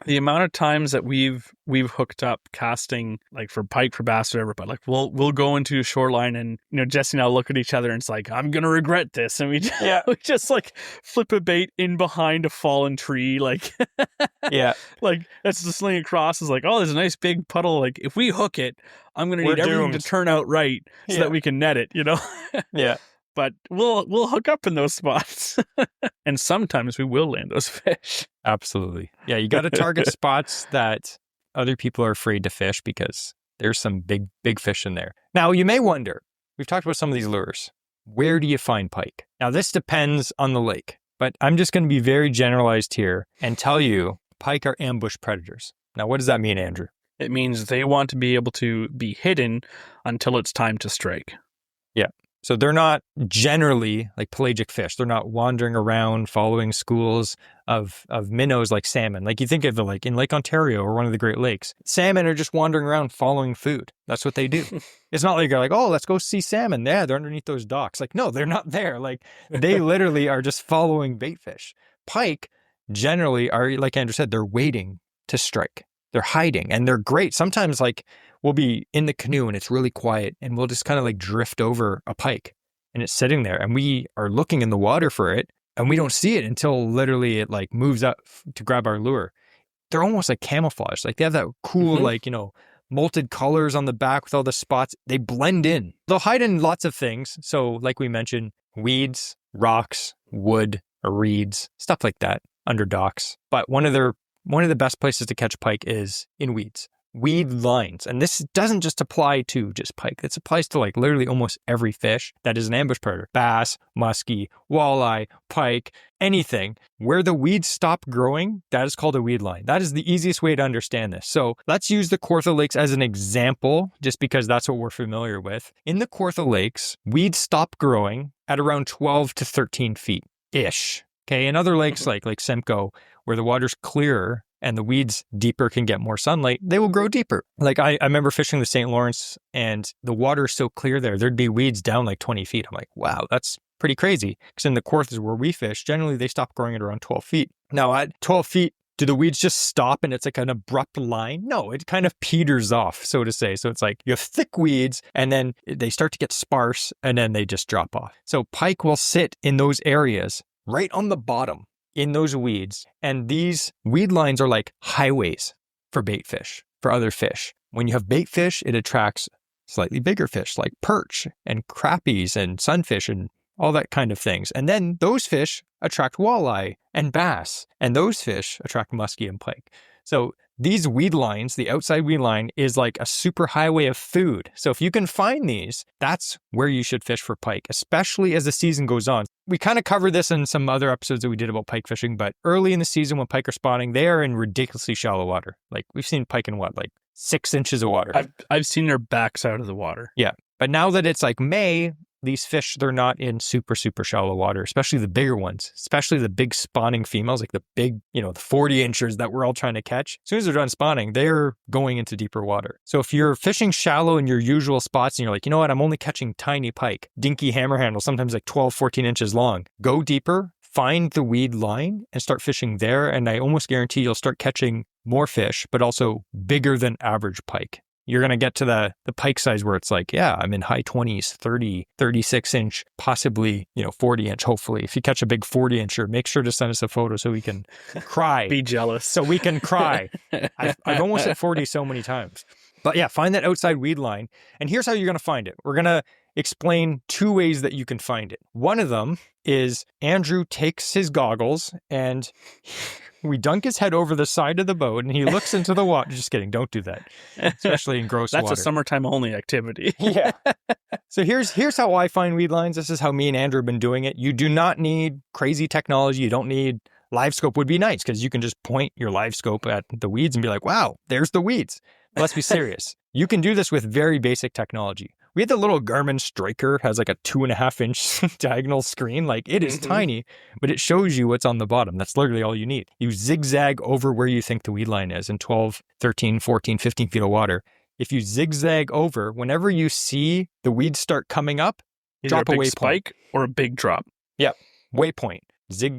The amount of times that we've hooked up casting for pike, for bass, whatever, but we'll go into a shoreline and Jesse and I'll look at each other and it's I'm gonna regret this, and we just flip a bait in behind a fallen tree, that's the sling across is oh, there's a nice big puddle, if we hook it, I'm gonna need everything to turn out right so that we can net it, Yeah. But we'll hook up in those spots. And sometimes we will land those fish. Absolutely. Yeah, you got to target spots that other people are afraid to fish because there's some big fish in there. Now, you may wonder, we've talked about some of these lures. Where do you find pike? Now, this depends on the lake, but I'm just going to be very generalized here and tell you pike are ambush predators. Now, what does that mean, Andrew? It means they want to be able to be hidden until it's time to strike. Yeah. So they're not generally like pelagic fish. They're not wandering around following schools of minnows like salmon. You think of it in Lake Ontario or one of the Great Lakes. Salmon are just wandering around following food. That's what they do. It's not like they're oh, let's go see salmon. Yeah, they're underneath those docks. No, they're not there. They literally are just following bait fish. Pike generally are, like Andrew said, they're waiting to strike. They're hiding and they're great. Sometimes like we'll be in the canoe and it's really quiet and we'll just kind of like drift over a pike and it's sitting there and we are looking in the water for it and we don't see it until literally it like moves up to grab our lure. They're almost like camouflage. Like they have that cool, like, molted colors on the back with all the spots. They blend in. They'll hide in lots of things. So like we mentioned, weeds, rocks, wood, reeds, stuff like that under docks. But one of the best places to catch pike is in weeds. Weed lines. And this doesn't just apply to just pike. This applies to like literally almost every fish that is an ambush predator. Bass, muskie, walleye, pike, anything. Where the weeds stop growing, that is called a weed line. That is the easiest way to understand this. So let's use the Kawartha Lakes as an example, just because that's what we're familiar with. In the Kawartha Lakes, weeds stop growing at around 12 to 13 feet-ish. Okay, in other lakes like Lake Simcoe, where the water's clearer, and the weeds deeper can get more sunlight, they will grow deeper. Like I remember fishing the St. Lawrence and the water is so clear there, there'd be weeds down like 20 feet. I'm like, wow, that's pretty crazy. Because in the Kawarthas where we fish, generally they stop growing at around 12 feet. Now at 12 feet, do the weeds just stop and it's like an abrupt line? No, it kind of peters off, so to say. So it's like you have thick weeds and then they start to get sparse and then they just drop off. So pike will sit in those areas right on the bottom in those weeds. And these weed lines are like highways for bait fish, for other fish. When you have bait fish, it attracts slightly bigger fish like perch and crappies and sunfish and all that kind of things. And then those fish attract walleye and bass, and those fish attract muskie and pike. So these weed lines, the outside weed line is like a super highway of food. So if you can find these, that's where you should fish for pike, especially as the season goes on. We kind of covered this in some other episodes that we did about pike fishing, but early in the season when pike are spawning, they are in ridiculously shallow water. Like we've seen pike in what, like 6 inches of water. I've seen their backs out of the water. Yeah. But now that it's like May, these fish, they're not in super, super shallow water, especially the bigger ones, especially the big spawning females, like the big, the 40 inchers that we're all trying to catch. As soon as they're done spawning, they're going into deeper water. So if you're fishing shallow in your usual spots and you're like, you know what, I'm only catching tiny pike, dinky hammer handle, sometimes like 12, 14 inches long, go deeper, find the weed line and start fishing there. And I almost guarantee you'll start catching more fish, but also bigger than average pike. You're going to get to the pike size where it's like, yeah, I'm in high 20s, 30, 36 inch, possibly, 40 inch, hopefully. If you catch a big 40 incher, make sure to send us a photo so we can cry. Be jealous. So we can cry. I've almost hit 40 so many times. But yeah, find that outside weed line. And here's how you're going to find it. We're going to explain 2 ways that you can find it. One of them is Andrew takes his goggles and we dunk his head over the side of the boat and he looks into the water. Just kidding. Don't do that. Especially in gross water. That's a summertime only activity. Yeah. So here's how I find weed lines. This is how me and Andrew have been doing it. You do not need crazy technology. You don't need live scope. Would be nice because you can just point your live scope at the weeds and be like, wow, there's the weeds. But let's be serious. You can do this with very basic technology. We had the little Garmin Striker, has like a 2.5 inch diagonal screen. Like it is tiny, but it shows you what's on the bottom. That's literally all you need. You zigzag over where you think the weed line is in 12, 13, 14, 15 feet of water. If you zigzag over, whenever you see the weeds start coming up, either drop a big waypoint. spike or a big drop. Yep. Waypoint.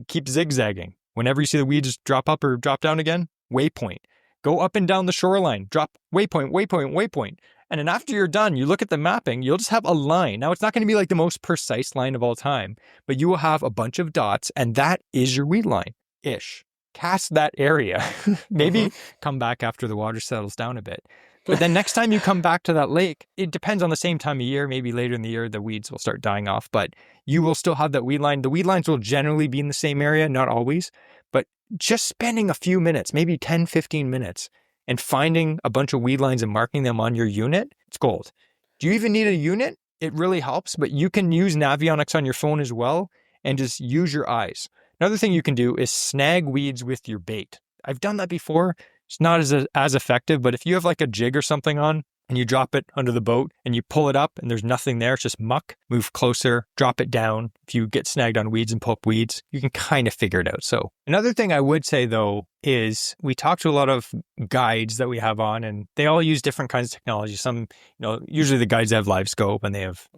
Keep zigzagging. Whenever you see the weeds drop up or drop down again, waypoint. Go up and down the shoreline. Drop waypoint, waypoint, waypoint. And then after you're done, you look at the mapping, you'll just have a line. Now, it's not going to be like the most precise line of all time, but you will have a bunch of dots, and that is your weed line-ish. Cast that area. Maybe come back after the water settles down a bit. But then next time you come back to that lake, it depends on the same time of year. Maybe later in the year, the weeds will start dying off, but you will still have that weed line. The weed lines will generally be in the same area, not always, but just spending a few minutes, maybe 10, 15 minutes, and finding a bunch of weed lines and marking them on your unit, it's gold. Do you even need a unit? It really helps, but you can use Navionics on your phone as well and just use your eyes. Another thing you can do is snag weeds with your bait. I've done that before. It's not as effective, but if you have like a jig or something on and you drop it under the boat and you pull it up and there's nothing there, it's just muck, move closer, drop it down. If you get snagged on weeds and pull up weeds, you can kind of figure it out. So another thing I would say though is we talk to a lot of guides that we have on and they all use different kinds of technology. Some, usually the guides have live scope and they have,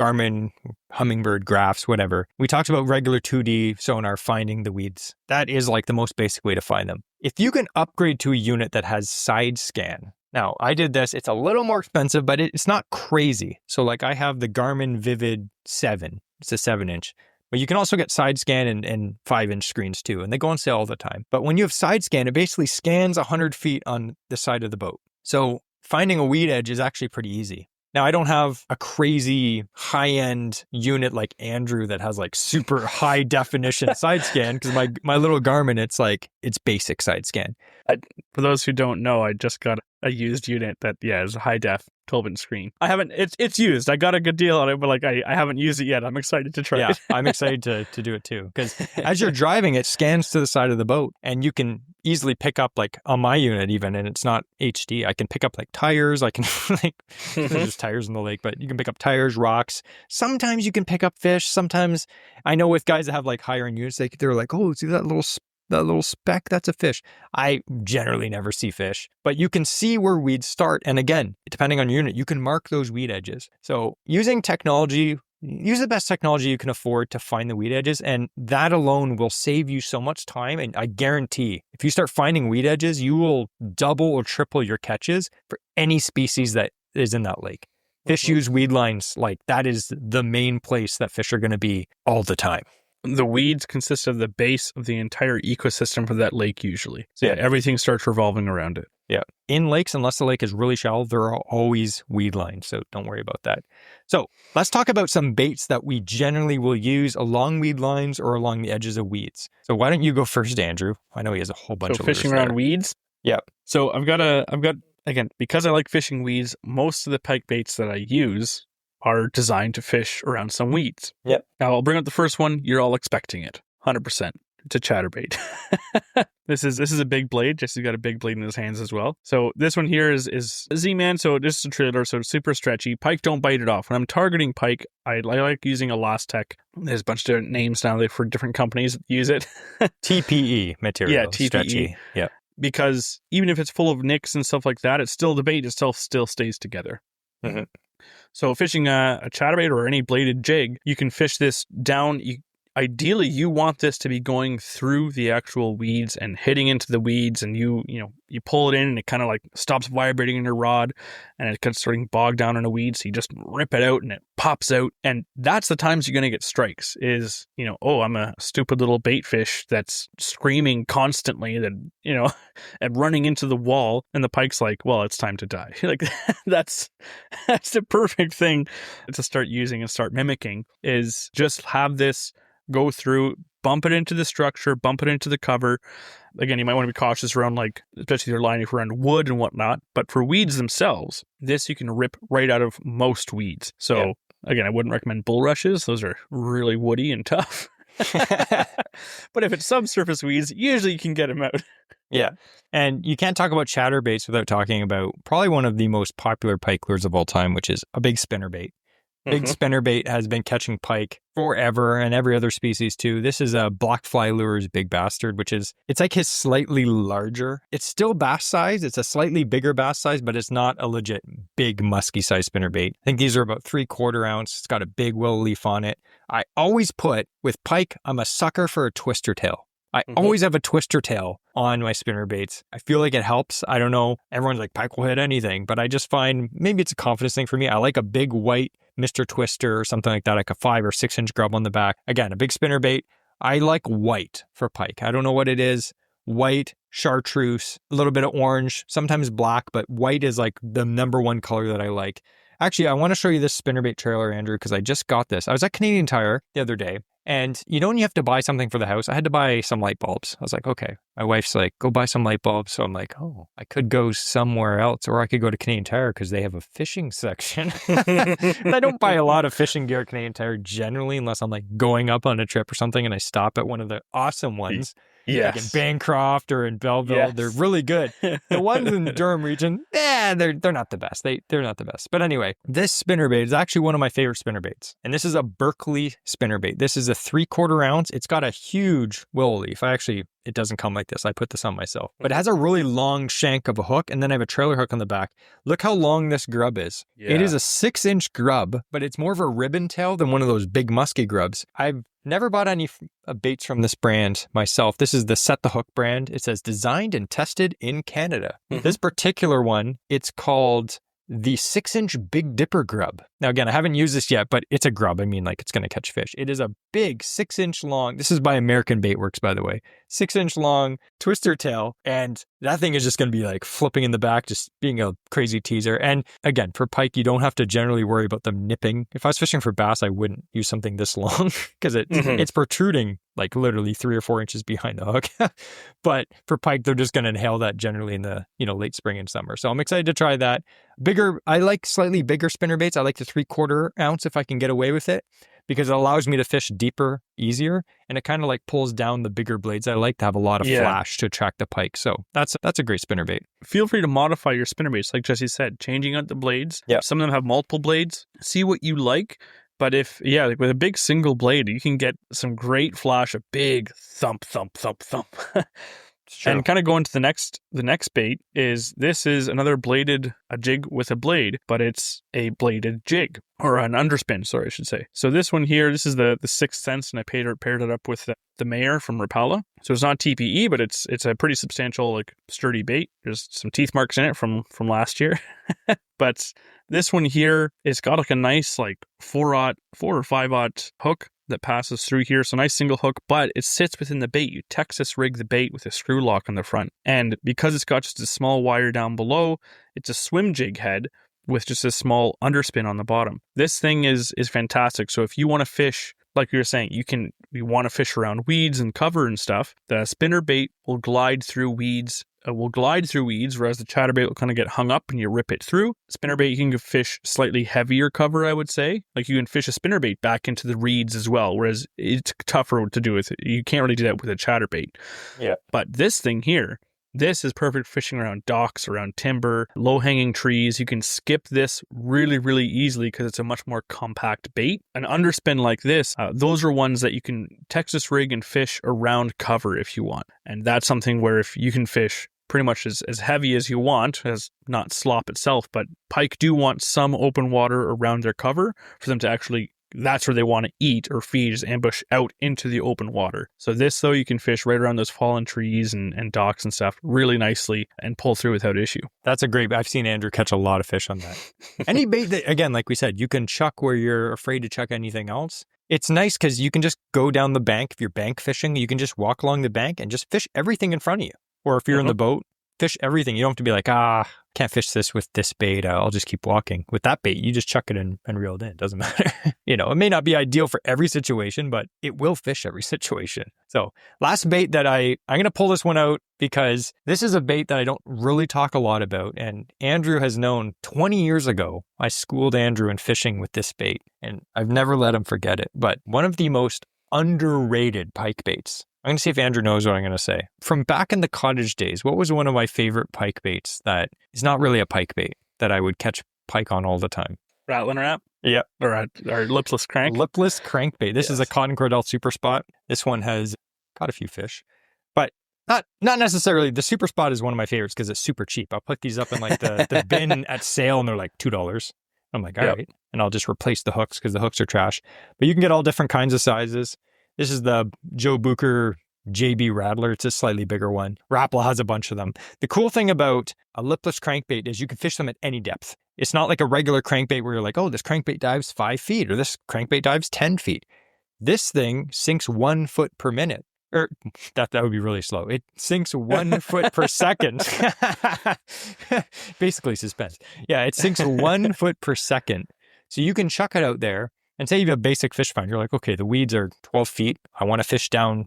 Garmin, Humminbird graphs, whatever. We talked about regular 2D sonar finding the weeds. That is like the most basic way to find them. If you can upgrade to a unit that has side scan, now I did this, it's a little more expensive, but it's not crazy. So like I have the Garmin Vivid 7, it's a 7-inch. But you can also get side scan and 5-inch screens too, and they go on sale all the time. But when you have side scan, it basically scans 100 feet on the side of the boat. So finding a weed edge is actually pretty easy. Now, I don't have a crazy high-end unit like Andrew that has like super high definition side scan, because my little Garmin, it's basic side scan. For those who don't know, I just got a used unit that, is a high def 12-inch screen. I haven't, it's used. I got a good deal on it, but like I haven't used it yet. I'm excited to try it. I'm excited to do it too. Because as you're driving, it scans to the side of the boat, and you can easily pick up, like on my unit even, and it's not HD, I can pick up like tires. I can like, there's tires in the lake, but you can pick up tires, rocks. Sometimes you can pick up fish. Sometimes I know with guys that have like higher end units, they're like, oh, see that little speck, that's a fish. I generally never see fish, but you can see where weeds start. And again, depending on your unit, you can mark those weed edges. So using technology, use the best technology you can afford to find the weed edges. And that alone will save you so much time. And I guarantee if you start finding weed edges, you will double or triple your catches for any species that is in that lake. Fish use weed lines. Like that is the main place that fish are going to be all the time. The weeds consist of the base of the entire ecosystem for that lake usually. So everything starts revolving around it. Yeah. In lakes, unless the lake is really shallow, there are always weed lines. So don't worry about that. So let's talk about some baits that we generally will use along weed lines or along the edges of weeds. So why don't you go first, Andrew? I know he has a whole bunch of fishing around weeds? Yeah. So I've got, again, because I like fishing weeds, most of the pike baits that I use are designed to fish around some weeds. Yep. Now I'll bring up the first one. You're all expecting it. 100%. It's a chatterbait. This is a big blade. Jesse's got a big blade in his hands as well. So this one here is a Z-Man. So this is a trailer. So it's super stretchy. Pike don't bite it off. When I'm targeting pike, I like using a Lost Tech. There's a bunch of different names now for different companies that use it. TPE material. Yeah, TPE. Stretchy. Yeah. Because even if it's full of nicks and stuff like that, it's still the bait. It still stays together. Mm-hmm. So fishing a chatterbait or any bladed jig, you can fish this down. Ideally, you want this to be going through the actual weeds and hitting into the weeds, and you pull it in and it kind of like stops vibrating in your rod and it gets starting bogged down in a weed. So you just rip it out and it pops out. And that's the times you're going to get strikes is, oh, I'm a stupid little bait fish that's screaming constantly that, and running into the wall. And the pike's like, well, it's time to die. Like that's the perfect thing to start using and start mimicking is just have this go through, bump it into the structure, bump it into the cover. Again, you might want to be cautious around, like, especially your lining around wood and whatnot. But for weeds themselves, this you can rip right out of most weeds. So again, I wouldn't recommend bulrushes. Those are really woody and tough. But if it's subsurface weeds, usually you can get them out. Yeah. And you can't talk about chatterbaits without talking about probably one of the most popular pike lures of all time, which is a big spinnerbait. Big spinnerbait has been catching pike forever, and every other species too. This is a black fly lure's big bastard, it's like his slightly larger. It's still bass size. It's a slightly bigger bass size, but it's not a legit big musky size spinnerbait. I think these are about 3/4 ounce. It's got a big willow leaf on it. I always put, with pike, I'm a sucker for a twister tail. I always have a twister tail on my spinnerbaits. I feel like it helps. I don't know. Everyone's like, pike will hit anything, but I just find maybe it's a confidence thing for me. I like a big white Mr. Twister or something like that, like a 5 or 6 inch grub on the back. Again, a big spinnerbait. I like white for pike. I don't know what it is. White, chartreuse, a little bit of orange, sometimes black, but white is like the number one color that I like. Actually, I want to show you this spinnerbait trailer, Andrew, because I just got this. I was at Canadian Tire the other day. And when you have to buy something for the house, I had to buy some light bulbs. I was like, okay. My wife's like, go buy some light bulbs. So I'm like, oh, I could go somewhere else, or I could go to Canadian Tire because they have a fishing section. I don't buy a lot of fishing gear at Canadian Tire generally, unless I'm like going up on a trip or something and I stop at one of the awesome ones. Like in Yes. Bancroft or in Belleville, Yes. they're really good. The ones in Durham region, they're not the best. They're not the best. But anyway, this spinnerbait is actually one of my favorite spinnerbaits. And this is a Berkeley spinnerbait. This is a 3/4 ounce. It's got a huge willow leaf. It doesn't come like this. I put this on myself. But it has a really long shank of a hook, and then I have a trailer hook on the back. Look how long this grub is. Yeah. It is a 6-inch grub, but it's more of a ribbon tail than one of those big musky grubs. I've never bought any baits from this brand myself. This is the Set the Hook brand. It says designed and tested in Canada. Mhm. This particular one, it's called the 6-inch Big Dipper grub. Now, again, I haven't used this yet, but it's a grub. I mean, like, it's going to catch fish. It is a big 6-inch long, this is by American Bait Works, by the way, 6-inch long twister tail. And that thing is just going to be like flipping in the back, just being a crazy teaser. And again, for pike, you don't have to generally worry about them nipping. If I was fishing for bass, I wouldn't use something this long because it's protruding like literally 3 or 4 inches behind the hook. But for pike, they're just going to inhale that generally in the, late spring and summer. So I'm excited to try that. I like slightly bigger spinnerbaits. I like the 3/4 ounce if I can get away with it, because it allows me to fish deeper, easier, and it kind of like pulls down the bigger blades. I like to have a lot of flash to attract the pike. So that's a great spinnerbait. Feel free to modify your spinnerbaits, like Jesse said, changing out the blades. Yep. Some of them have multiple blades. See what you like. But like with a big single blade, you can get some great flash, a big thump, thump, thump, thump. And kind of going to the next bait this is another a jig with a blade, but it's a bladed jig, or an underspin, sorry, I should say. So this one here, this is the Sixth Sense, and I paired it up with the Mayor from Rapala. So it's not TPE, but it's a pretty substantial, like, sturdy bait. There's some teeth marks in it from last year. But this one here, it's got like a nice like 4 or 5/0 hook that passes through here. So nice single hook, but it sits within the bait. You Texas rig the bait with a screw lock on the front. And because it's got just a small wire down below, it's a swim jig head with just a small underspin on the bottom. This thing is fantastic. So if you want to fish, like you were saying, you want to fish around weeds and cover and stuff, the spinner bait will glide through weeds. Whereas the chatterbait will kind of get hung up and you rip it through. Spinnerbait, you can fish slightly heavier cover, I would say. Like, you can fish a spinnerbait back into the reeds as well, whereas it's tougher to do with it. You can't really do that with a chatterbait. Yeah. But this thing here, this is perfect fishing around docks, around timber, low-hanging trees. You can skip this really, really easily because it's a much more compact bait. An underspin like this, those are ones that you can Texas rig and fish around cover if you want. And that's something where if you can fish pretty much as heavy as you want, as not slop itself, but pike do want some open water around their cover for them to actually, that's where they want to eat or feed, is ambush out into the open water. So this, though, you can fish right around those fallen trees and docks and stuff really nicely and pull through without issue. That's I've seen Andrew catch a lot of fish on that. Any bait that, again, like we said, you can chuck where you're afraid to chuck anything else. It's nice because you can just go down the bank. If you're bank fishing, you can just walk along the bank and just fish everything in front of you. Or if you're in the boat, fish everything. You don't have to be like, can't fish this with this bait. I'll just keep walking. With that bait, you just chuck it in and reel it in. It doesn't matter. It may not be ideal for every situation, but it will fish every situation. So last bait that I'm going to pull this one out because this is a bait that I don't really talk a lot about. And Andrew has known 20 years ago, I schooled Andrew in fishing with this bait, and I've never let him forget it. But one of the most underrated pike baits. I'm going to see if Andrew knows what I'm going to say. From back in the cottage days, what was one of my favorite pike baits that is not really a pike bait that I would catch pike on all the time? Rattling wrap? Yep. Or lipless crank? Lipless crankbait. This is a cotton cordell super spot. This one has caught a few fish, but not necessarily. The super spot is one of my favorites because it's super cheap. I'll put these up in like the bin at sale and they're like $2. I'm like, all right. And I'll just replace the hooks because the hooks are trash. But you can get all different kinds of sizes. This is the Joe Bucher JB Rattler. It's a slightly bigger one. Rapala has a bunch of them. The cool thing about a lipless crankbait is you can fish them at any depth. It's not like a regular crankbait where you're like, oh, this crankbait dives 5 feet or this crankbait dives 10 feet. This thing sinks 1 foot per minute. Or that would be really slow. It sinks 1 foot per second. Basically suspense. Yeah, it sinks 1 foot per second. So you can chuck it out there. And say you have a basic fish find, you're like, okay, the weeds are 12 feet. I want to fish down,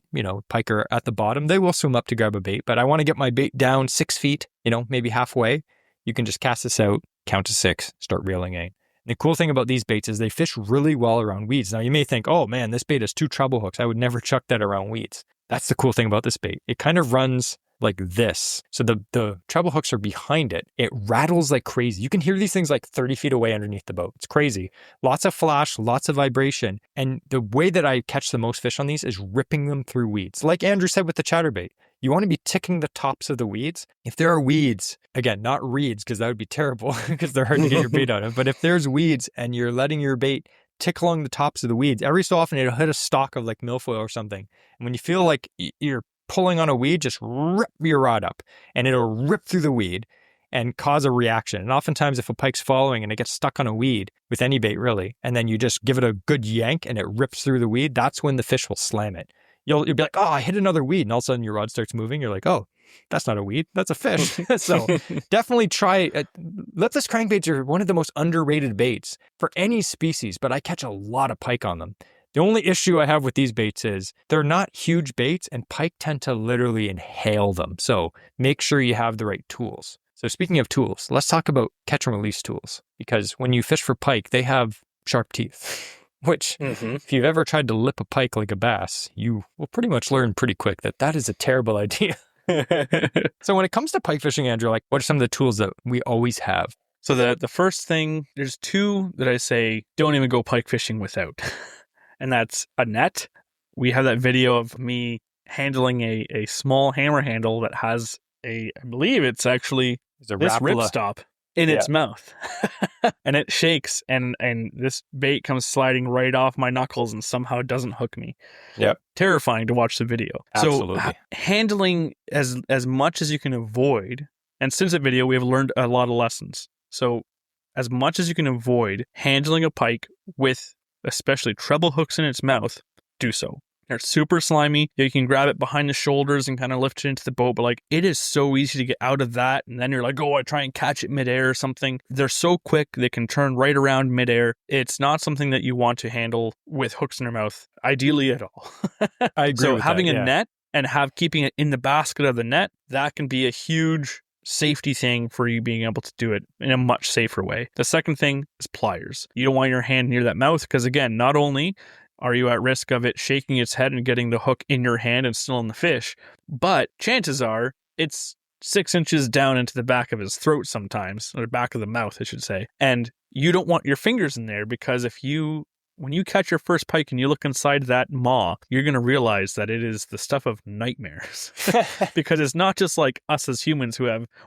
pike are at the bottom. They will swim up to grab a bait, but I want to get my bait down 6 feet, maybe halfway. You can just cast this out, count to 6, start reeling in. And the cool thing about these baits is they fish really well around weeds. Now you may think, oh man, this bait has 2 treble hooks. I would never chuck that around weeds. That's the cool thing about this bait. It kind of runs like this. So the treble hooks are behind it. It rattles like crazy. You can hear these things like 30 feet away underneath the boat. It's crazy. Lots of flash, lots of vibration. And the way that I catch the most fish on these is ripping them through weeds. Like Andrew said with the chatterbait, you want to be ticking the tops of the weeds. If there are weeds, again, not reeds, because that would be terrible because they're hard to get your bait out of. But if there's weeds and you're letting your bait tick along the tops of the weeds, every so often it'll hit a stalk of like milfoil or something. And when you feel like you're pulling on a weed, just rip your rod up and it'll rip through the weed and cause a reaction. And oftentimes if a pike's following and it gets stuck on a weed, with any bait really, and then you just give it a good yank and it rips through the weed, that's when the fish will slam it. You'll be like, oh, I hit another weed. And all of a sudden your rod starts moving. You're like, oh, that's not a weed. That's a fish. So definitely try it. Leadless crankbaits are one of the most underrated baits for any species, but I catch a lot of pike on them. The only issue I have with these baits is they're not huge baits and pike tend to literally inhale them. So make sure you have the right tools. So speaking of tools, let's talk about catch and release tools, because when you fish for pike, they have sharp teeth, which if you've ever tried to lip a pike like a bass, you will pretty much learn pretty quick that that is a terrible idea. So when it comes to pike fishing, Andrew, like what are some of the tools that we always have? So the first thing, there's two that I say don't even go pike fishing without. And that's a net. We have that video of me handling a small hammer handle that has I believe it's actually this ripstop in its mouth. And it shakes and this bait comes sliding right off my knuckles and somehow doesn't hook me. Yeah. Terrifying to watch the video. Absolutely. So handling as much as you can avoid, and since that video we have learned a lot of lessons. So as much as you can avoid handling a pike with especially treble hooks in its mouth, do so. They're super slimy. You can grab it behind the shoulders and kind of lift it into the boat, but like it is so easy to get out of that. And then you're like, oh, I try and catch it midair or something. They're so quick. They can turn right around midair. It's not something that you want to handle with hooks in your mouth, ideally at all. I agree. So with having that, a net and keeping it in the basket of the net, that can be a huge safety thing for you being able to do it in a much safer way. The second thing is pliers. You don't want your hand near that mouth because again, not only are you at risk of it shaking its head and getting the hook in your hand and still in the fish, but chances are it's 6 inches down into the back of his throat sometimes, or back of the mouth, I should say. And you don't want your fingers in there because when you catch your first pike and you look inside that maw, you're going to realize that it is the stuff of nightmares. Because it's not just like us as humans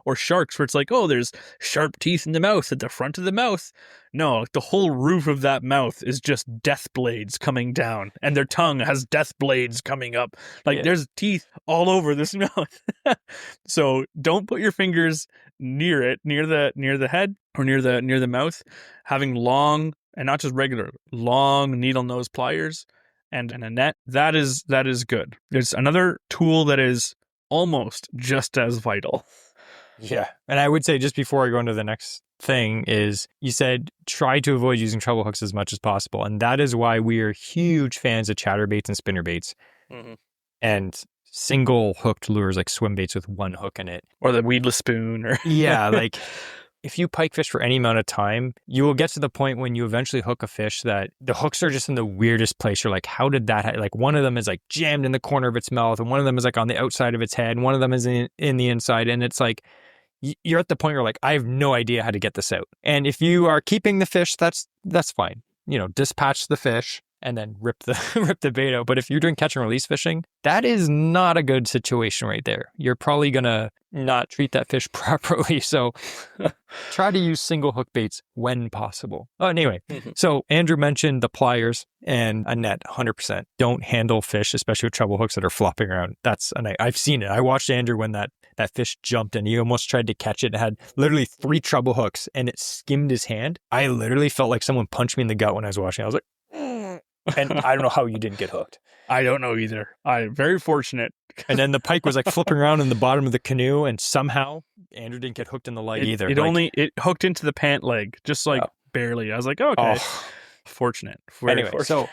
or sharks where it's like, oh, there's sharp teeth in the mouth at the front of the mouth. No, the whole roof of that mouth is just death blades coming down and their tongue has death blades coming up. Like there's teeth all over this mouth. So don't put your fingers near it, near the head or near the mouth. Having long, and not just regular, long needle nose pliers and a net, that is good. There's another tool that is almost just as vital. Yeah. And I would say just before I go into the next thing is you said try to avoid using treble hooks as much as possible. And that is why we are huge fans of chatterbaits and spinnerbaits and single hooked lures like swim baits with one hook in it. Or the weedless spoon. Or yeah, like if you pike fish for any amount of time, you will get to the point when you eventually hook a fish that the hooks are just in the weirdest place. You're like, how did that like one of them is like jammed in the corner of its mouth and one of them is like on the outside of its head and one of them is in the inside. And it's like, you're at the point where you're like, I have no idea how to get this out. And if you are keeping the fish, that's fine. You know, dispatch the fish and then rip the bait out. But if you're doing catch and release fishing, that is not a good situation right there. You're probably going to not treat that fish properly. So try to use single hook baits when possible. Oh, anyway, so Andrew mentioned the pliers and a net, 100%. Don't handle fish, especially with treble hooks that are flopping around. I've seen it. I watched Andrew when that fish jumped and he almost tried to catch it and had literally 3 treble hooks and it skimmed his hand. I literally felt like someone punched me in the gut when I was watching. I was like, and I don't know how you didn't get hooked. I don't know either. I'm very fortunate. And then the pike was like flipping around in the bottom of the canoe and somehow Andrew didn't get hooked in the leg either. It hooked into the pant leg, just like barely. I was like, okay, fortunate. Anyway, fortunate. So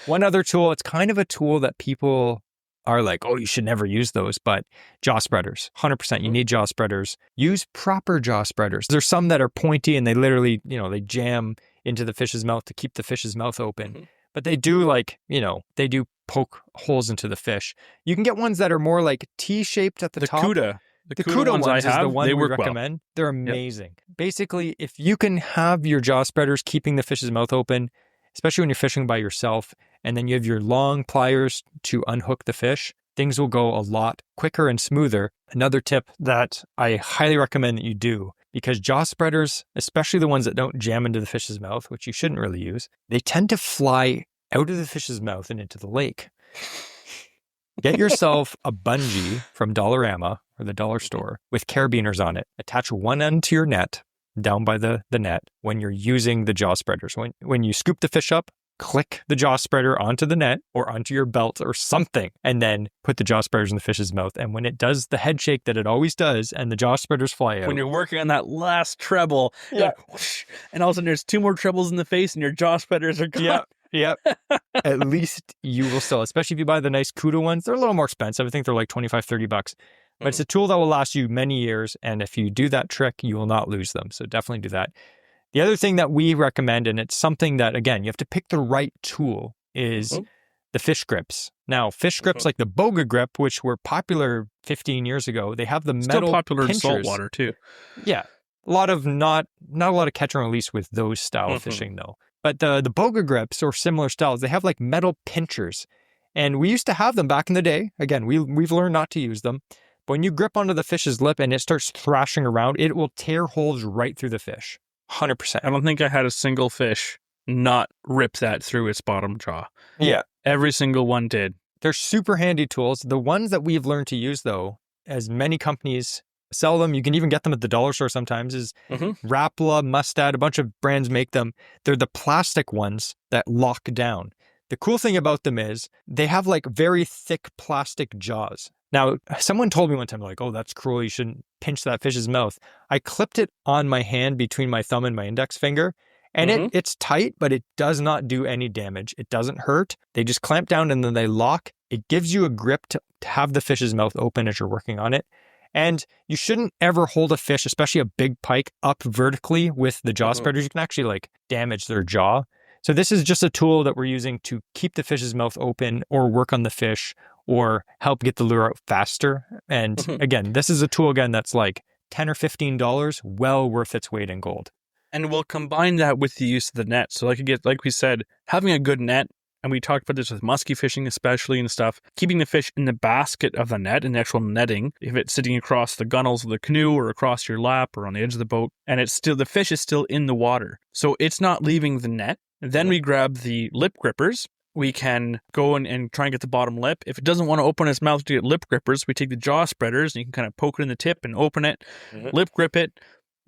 one other tool, it's kind of a tool that people are like, oh, you should never use those, but jaw spreaders, 100%. You need jaw spreaders. Use proper jaw spreaders. There's some that are pointy and they literally, they jam into the fish's mouth to keep the fish's mouth open. but they do they do poke holes into the fish. You can get ones that are more like T-shaped at the top. The CUDA ones I is the have, one they we work recommend. well. They're amazing. Basically, if you can have your jaw spreaders keeping the fish's mouth open, especially when you're fishing by yourself, and then you have your long pliers to unhook the fish, things will go a lot quicker and smoother. Another tip that I highly recommend that you do, because jaw spreaders, especially the ones that don't jam into the fish's mouth, which you shouldn't really use, they tend to fly out of the fish's mouth and into the lake. Get yourself a bungee from Dollarama or the dollar store with carabiners on it. Attach one end to your net down by the net when you're using the jaw spreaders. When you scoop the fish up, click the jaw spreader onto the net or onto your belt or something, and then put the jaw spreaders in the fish's mouth. And when it does the head shake that it always does and the jaw spreaders fly out. When you're working on that last treble, whoosh, and all of a sudden there's 2 more trebles in the face and your jaw spreaders are gone. Yep. At least you will still, especially if you buy the nice CUDA ones, they're a little more expensive. I think they're like $25-30. But it's a tool that will last you many years. And if you do that trick, you will not lose them. So definitely do that. The other thing that we recommend, and it's something that, again, you have to pick the right tool, is the fish grips. Now, fish grips like the Boga grip, which were popular 15 years ago, they have the metal Still popular pinchers. in saltwater too. Yeah. A lot of not a lot of catch and release with those style of fishing though. But the Boga grips or similar styles, they have like metal pinchers. And we used to have them back in the day. Again, we've learned not to use them. But when you grip onto the fish's lip and it starts thrashing around, it will tear holes right through the fish. 100%. I don't think I had a single fish not rip that through its bottom jaw. Yeah. Every single one did. They're super handy tools. The ones that we've learned to use though, as many companies sell them, you can even get them at the dollar store sometimes, is Rapala, Mustad, a bunch of brands make them. They're the plastic ones that lock down. The cool thing about them is they have like very thick plastic jaws. Now, someone told me one time, like, oh, that's cruel. You shouldn't pinch that fish's mouth. I clipped it on my hand between my thumb and my index finger. And it's tight, but it does not do any damage. It doesn't hurt. They just clamp down and then they lock. It gives you a grip to have the fish's mouth open as you're working on it. And you shouldn't ever hold a fish, especially a big pike, up vertically with the jaw spreaders. You can actually like damage their jaw. So this is just a tool that we're using to keep the fish's mouth open or work on the fish or help get the lure out faster. And again, this is a tool again that's like $10 or $15, well worth its weight in gold. And we'll combine that with the use of the net. So like we said, having a good net, and we talked about this with musky fishing especially and stuff, keeping the fish in the basket of the net, in the actual netting, if it's sitting across the gunnels of the canoe or across your lap or on the edge of the boat, and the fish is still in the water. So it's not leaving the net. Then we grab the lip grippers. We can go and try and get the bottom lip. If it doesn't want to open its mouth to get lip grippers, we take the jaw spreaders and you can kind of poke it in the tip and open it, lip grip it.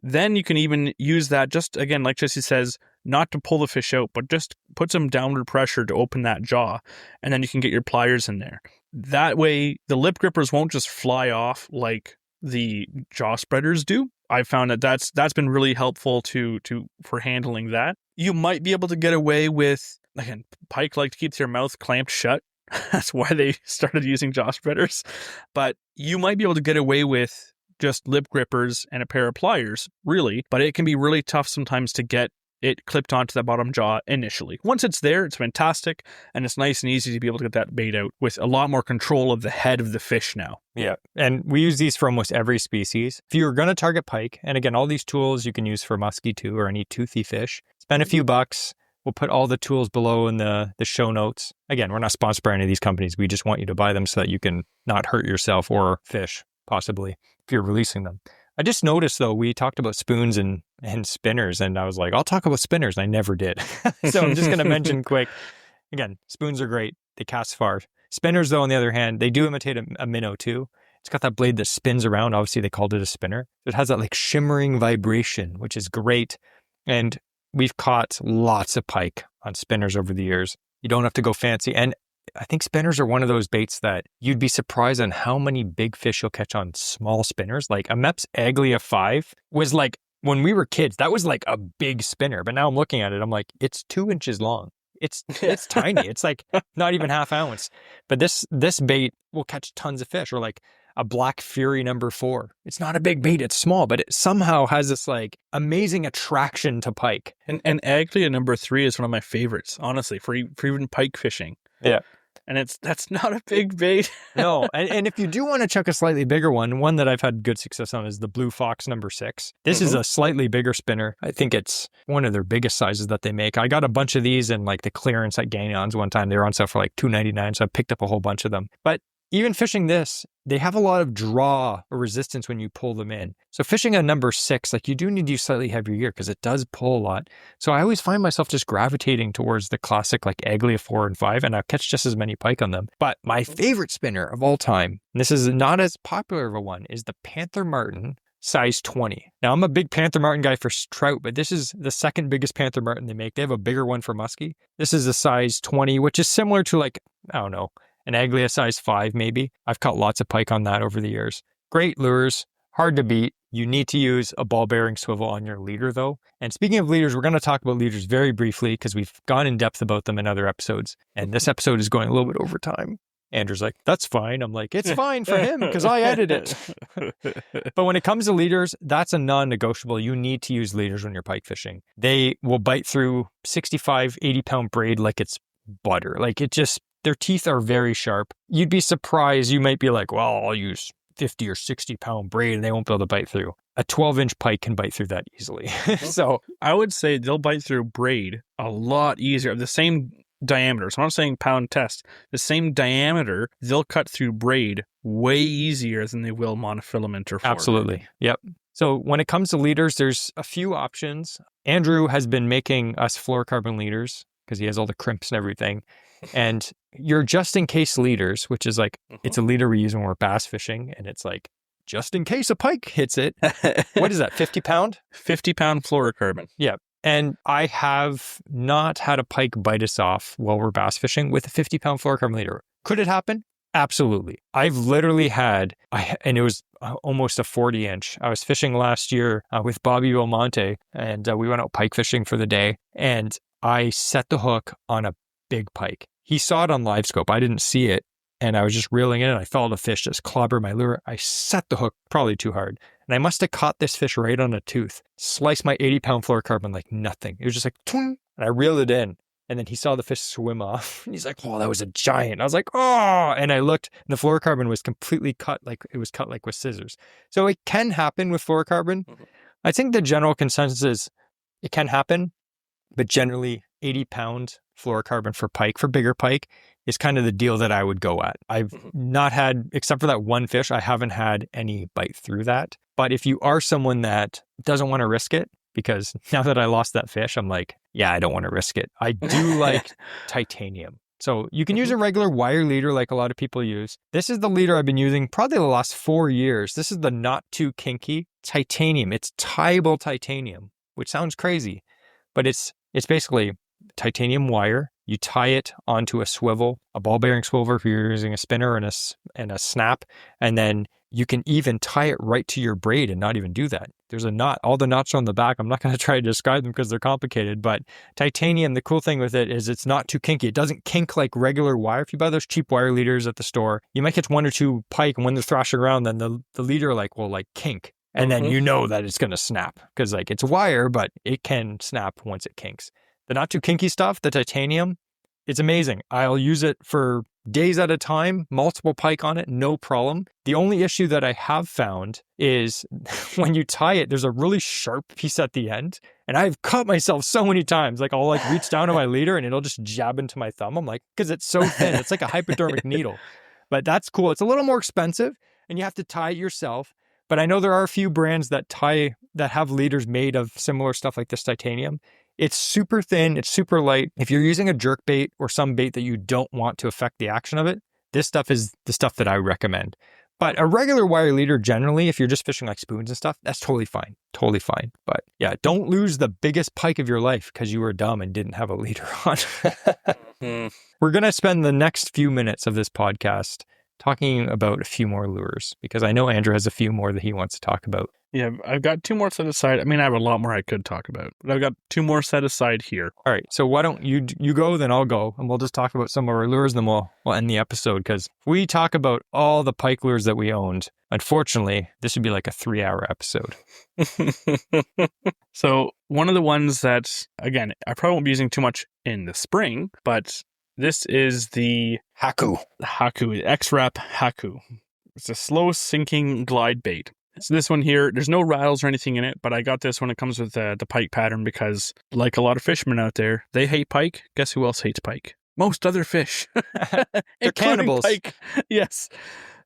Then you can even use that, just again, like Jesse says, not to pull the fish out, but just put some downward pressure to open that jaw. And then you can get your pliers in there. That way, the lip grippers won't just fly off like the jaw spreaders do. I found that's been really helpful for handling that. You might be able to get away with, again, pike like to keep their mouth clamped shut. That's why they started using jaw spreaders. But you might be able to get away with just lip grippers and a pair of pliers, really. But it can be really tough sometimes to get it clipped onto the bottom jaw initially. Once it's there, it's fantastic, and it's nice and easy to be able to get that bait out with a lot more control of the head of the fish now. Yeah, and we use these for almost every species. If you're going to target pike, and again, all these tools you can use for musky too, or any toothy fish, spend a few bucks. We'll put all the tools below in the show notes. Again, we're not sponsored by any of these companies. We just want you to buy them so that you can not hurt yourself or fish, possibly, if you're releasing them. I just noticed, though, we talked about spoons and spinners, and I was like, I'll talk about spinners, and I never did. So I'm just going to mention quick. Again, spoons are great. They cast far. Spinners, though, on the other hand, they do imitate a minnow, too. It's got that blade that spins around. Obviously, they called it a spinner. It has that, like, shimmering vibration, which is great. And we've caught lots of pike on spinners over the years. You don't have to go fancy. And I think spinners are one of those baits that you'd be surprised on how many big fish you'll catch on small spinners. Like a Mepps Aglia 5 was like, when we were kids, that was like a big spinner. But now I'm looking at it, I'm like, it's 2 inches long. It's tiny. It's like not even half ounce. But this bait will catch tons of fish. Or like a Black Fury number 4. It's not a big bait, it's small, but it somehow has this like amazing attraction to pike. And Aglia number 3 is one of my favorites, honestly, for even pike fishing. Yeah. And that's not a big bait. No. And if you do want to chuck a slightly bigger one that I've had good success on is the Blue Fox number 6. This is a slightly bigger spinner. I think it's one of their biggest sizes that they make. I got a bunch of these in like the clearance at Gagnon's one time. They were on sale for like $2.99, so I picked up a whole bunch of them. But even fishing this, they have a lot of draw or resistance when you pull them in. So fishing a number 6, like you do need to use slightly heavier gear because it does pull a lot. So I always find myself just gravitating towards the classic like Aglia 4 and 5, and I'll catch just as many pike on them. But my favorite spinner of all time, and this is not as popular of a one, is the Panther Martin size 20. Now I'm a big Panther Martin guy for trout, but this is the second biggest Panther Martin they make. They have a bigger one for muskie. This is a size 20, which is similar to like, I don't know, an Aglia size 5 maybe. I've caught lots of pike on that over the years. Great lures, hard to beat. You need to use a ball bearing swivel on your leader though. And speaking of leaders, we're going to talk about leaders very briefly because we've gone in depth about them in other episodes. And this episode is going a little bit over time. Andrew's like, that's fine. I'm like, it's fine for him because I edit it. But when it comes to leaders, that's a non-negotiable. You need to use leaders when you're pike fishing. They will bite through 65, 80-pound braid like it's butter. Like it just, their teeth are very sharp. You'd be surprised. You might be like, well, I'll use 50 or 60-pound braid and they won't be able to bite through. A 12-inch pike can bite through that easily. So I would say they'll bite through braid a lot easier. The same diameter. So I'm not saying pound test. The same diameter, they'll cut through braid way easier than they will monofilament or fluorocarbon. Absolutely. Yep. So when it comes to leaders, there's a few options. Andrew has been making us fluorocarbon leaders because he has all the crimps and everything. And your just in case leaders, which is like, it's a leader we use when we're bass fishing. And it's like, just in case a pike hits it. What is that, 50 pound? 50-pound fluorocarbon. Yeah. And I have not had a pike bite us off while we're bass fishing with a 50-pound fluorocarbon leader. Could it happen? Absolutely. I've literally had, and it was almost a 40-inch. I was fishing last year with Bobby Belmonte, and we went out pike fishing for the day. And I set the hook on a big pike. He saw it on live scope. I didn't see it. And I was just reeling in and I felt a fish just clobber my lure. I set the hook probably too hard. And I must have caught this fish right on a tooth. Sliced my 80-pound fluorocarbon like nothing. It was just like, twing, and I reeled it in. And then he saw the fish swim off. And he's like, oh, that was a giant. I was like, oh. And I looked and the fluorocarbon was completely cut. Like it was cut like with scissors. So it can happen with fluorocarbon. I think the general consensus is it can happen. But generally 80-pound fluorocarbon for pike, for bigger pike, is kind of the deal that I would go at. I've not had, except for that one fish, I haven't had any bite through that. But if you are someone that doesn't want to risk it, because now that I lost that fish, I'm like, yeah, I don't want to risk it. I do like titanium. So you can use a regular wire leader like a lot of people use. This is the leader I've been using probably the last 4 years. This is the Not Too Kinky titanium. It's tieable titanium, which sounds crazy, but it's basically titanium wire. You tie it onto a swivel, a ball bearing swivel if you're using a spinner and a snap, and then you can even tie it right to your braid and not even do that. There's a knot, all the knots are on the back. I'm not going to try to describe them because they're complicated, but titanium, the cool thing with it is it's not too kinky. It doesn't kink like regular wire. If you buy those cheap wire leaders at the store, you might catch 1 or 2 pike, and when they're thrashing around, then the leader will kink. And then you know that it's going to snap because it's wire, but it can snap once it kinks. The not too kinky stuff, the titanium, it's amazing. I'll use it for days at a time, multiple pike on it, no problem. The only issue that I have found is when you tie it, there's a really sharp piece at the end. And I've cut myself so many times. I'll reach down to my leader and it'll just jab into my thumb. I'm like, because it's so thin. It's like a hypodermic needle. But that's cool. It's a little more expensive and you have to tie it yourself. But I know there are a few brands that have leaders made of similar stuff like this titanium. It's super thin. It's super light. If you're using a jerk bait or some bait that you don't want to affect the action of it, this stuff is the stuff that I recommend. But a regular wire leader, generally, if you're just fishing like spoons and stuff, that's totally fine. Totally fine. But yeah, don't lose the biggest pike of your life because you were dumb and didn't have a leader on. We're going to spend the next few minutes of this podcast talking about a few more lures because I know Andrew has a few more that he wants to talk about. Yeah, I've got 2 more set aside. I mean, I have a lot more I could talk about, but I've got 2 more set aside here. All right, so why don't you go, then I'll go, and we'll just talk about some of our lures, then we'll end the episode, because we talk about all the pike lures that we owned. Unfortunately, this would be like a 3-hour episode. So one of the ones that, again, I probably won't be using too much in the spring, but this is the Haku, X-Wrap Haku. It's a slow sinking glide bait. So this one here, there's no rattles or anything in it, but I got this when it comes with the pike pattern because, like a lot of fishermen out there, they hate pike. Guess who else hates pike? Most other fish. They're cannibals. Pike. Yes.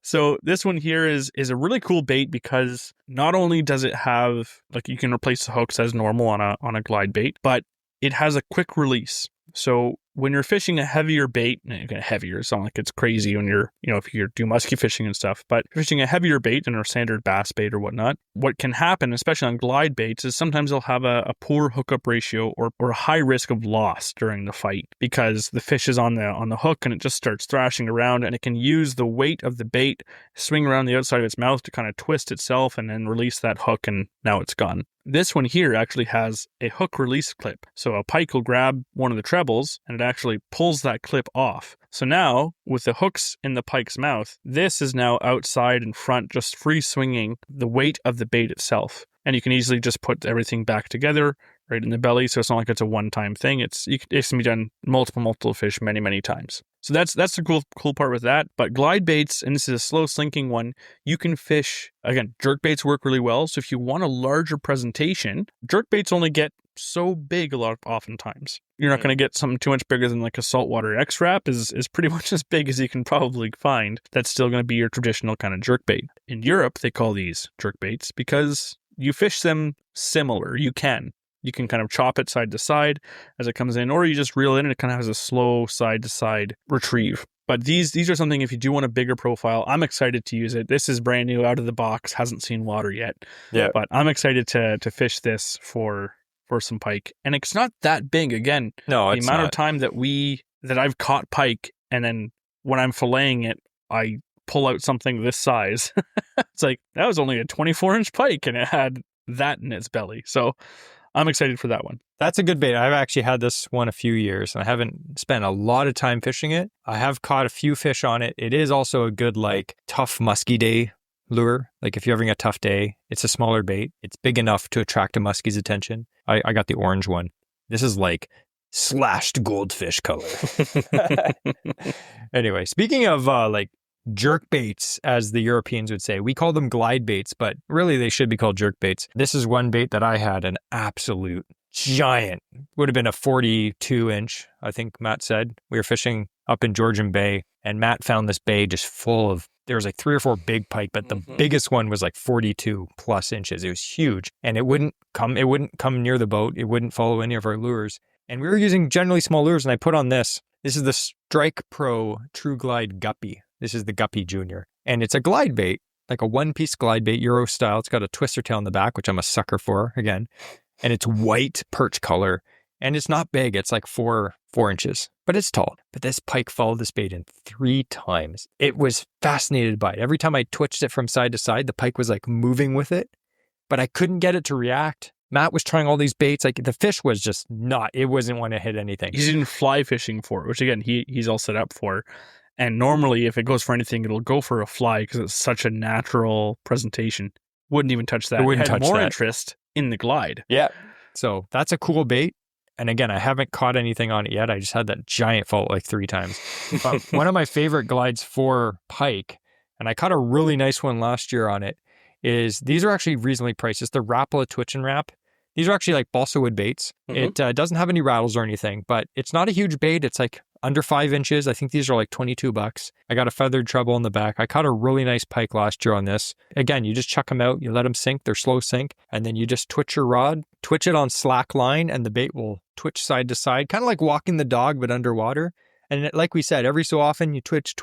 So this one here is a really cool bait because not only does it have, like, you can replace the hooks as normal on a glide bait, but it has a quick release. So when you're fishing a heavier bait, heavier, it's not like it's crazy when you're, if you do musky fishing and stuff, but fishing a heavier bait than a standard bass bait or whatnot, what can happen, especially on glide baits, is sometimes they'll have a poor hookup ratio or a high risk of loss during the fight because the fish is on the hook and it just starts thrashing around, and it can use the weight of the bait, swing around the outside of its mouth to kind of twist itself and then release that hook, and now it's gone. This one here actually has a hook release clip. So a pike will grab one of the trebles and it actually pulls that clip off. So now, with the hooks in the pike's mouth, this is now outside and front, just free swinging the weight of the bait itself. And you can easily just put everything back together right in the belly. So it's not like it's a one-time thing. It can be done multiple fish many, many times. So that's the cool part with that. But glide baits, and this is a slow sinking one, you can fish, again, jerk baits work really well. So if you want a larger presentation, jerk baits only get so big oftentimes. You're not going to get something too much bigger than like a saltwater X-Wrap is pretty much as big as you can probably find. That's still going to be your traditional kind of jerk bait. In Europe, they call these jerk baits because you fish them similar. You can kind of chop it side to side as it comes in, or you just reel in and it kind of has a slow side to side retrieve. But these are something, if you do want a bigger profile, I'm excited to use it. This is brand new out of the box, hasn't seen water yet. Yeah. But I'm excited to fish this for some pike. And it's not that big. Again, no, the amount of time that I've caught pike, and then when I'm filleting it, I pull out something this size. It's like, that was only a 24-inch pike and it had that in its belly. So I'm excited for that one. That's a good bait. I've actually had this one a few years and I haven't spent a lot of time fishing it. I have caught a few fish on it. It is also a good, like, tough musky day lure. Like, if you're having a tough day, it's a smaller bait. It's big enough to attract a muskie's attention. I got the orange one. This is like slashed goldfish color. Anyway, speaking of like jerk baits, as the Europeans would say, we call them glide baits, but really they should be called jerk baits. This is one bait that I had an absolute giant, would have been a 42-inch, I think Matt said. We were fishing up in Georgian Bay, and Matt found this bay just full of, there was like 3 or 4 big pike, but the biggest one was like 42 plus inches. It was huge, and it wouldn't come near the boat. It wouldn't follow any of our lures. And we were using generally small lures, and I put on this. This is the Strike Pro True Glide Guppy. This is the Guppy Junior. And it's a glide bait, like a one-piece glide bait, Euro style. It's got a twister tail in the back, which I'm a sucker for, again. And it's white perch color. And it's not big. It's like 4 inches, but it's tall. But this pike followed this bait in 3 times. It was fascinated by it. Every time I twitched it from side to side, the pike was like moving with it, but I couldn't get it to react. Matt was trying all these baits. Like, the fish was just it wasn't want to hit anything. He's in fly fishing for it, which again, he's all set up for. And normally if it goes for anything, it'll go for a fly because it's such a natural presentation. Wouldn't even touch that. It wouldn't had touch more that. interest in the glide. Yeah. So that's a cool bait. And again, I haven't caught anything on it yet. I just had that giant fault like 3 times. But one of my favorite glides for pike, and I caught a really nice one last year on it, is these are actually reasonably priced. It's the Rapala Twitch and Wrap. These are actually like balsa wood baits. It doesn't have any rattles or anything, but it's not a huge bait. It's like under 5 inches. I think these are like $22. I got a feathered treble in the back. I caught a really nice pike last year on this. Again, you just chuck them out, you let them sink, they're slow sink, and then you just twitch your rod, twitch it on slack line, and the bait will twitch side to side, kind of like walking the dog, but underwater. And like we said, every so often you twitch,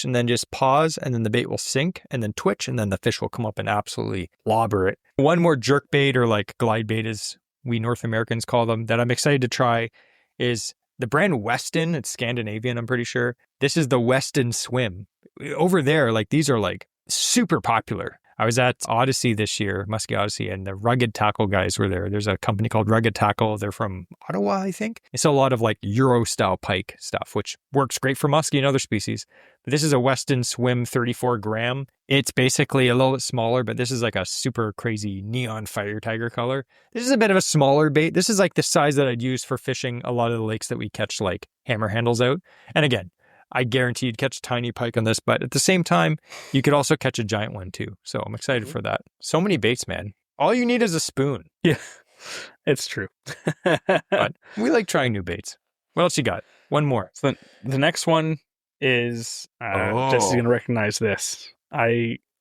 and then just pause, and then the bait will sink, and then twitch, and then the fish will come up and absolutely lobber it. One more jerk bait, or like glide bait as we North Americans call them, that I'm excited to try is the brand Weston. It's Scandinavian, I'm pretty sure. This is the Weston Swim. Over there, like, these are like super popular. I was at Odyssey this year, Muskie Odyssey, and the Rugged Tackle guys were there. There's a company called Rugged Tackle. They're from Ottawa, I think. It's a lot of like Euro-style pike stuff, which works great for muskie and other species. But this is a Weston Swim 34 gram. It's basically a little bit smaller, but this is like a super crazy neon fire tiger color. This is a bit of a smaller bait. This is like the size that I'd use for fishing a lot of the lakes that we catch like hammer handles out. And again, I guarantee you'd catch tiny pike on this, but at the same time, you could also catch a giant one too. So I'm excited for that. So many baits, man. All you need is a spoon. Yeah, it's true. But we like trying new baits. What else you got? One more. So the next one is, Jesse's going to recognize this.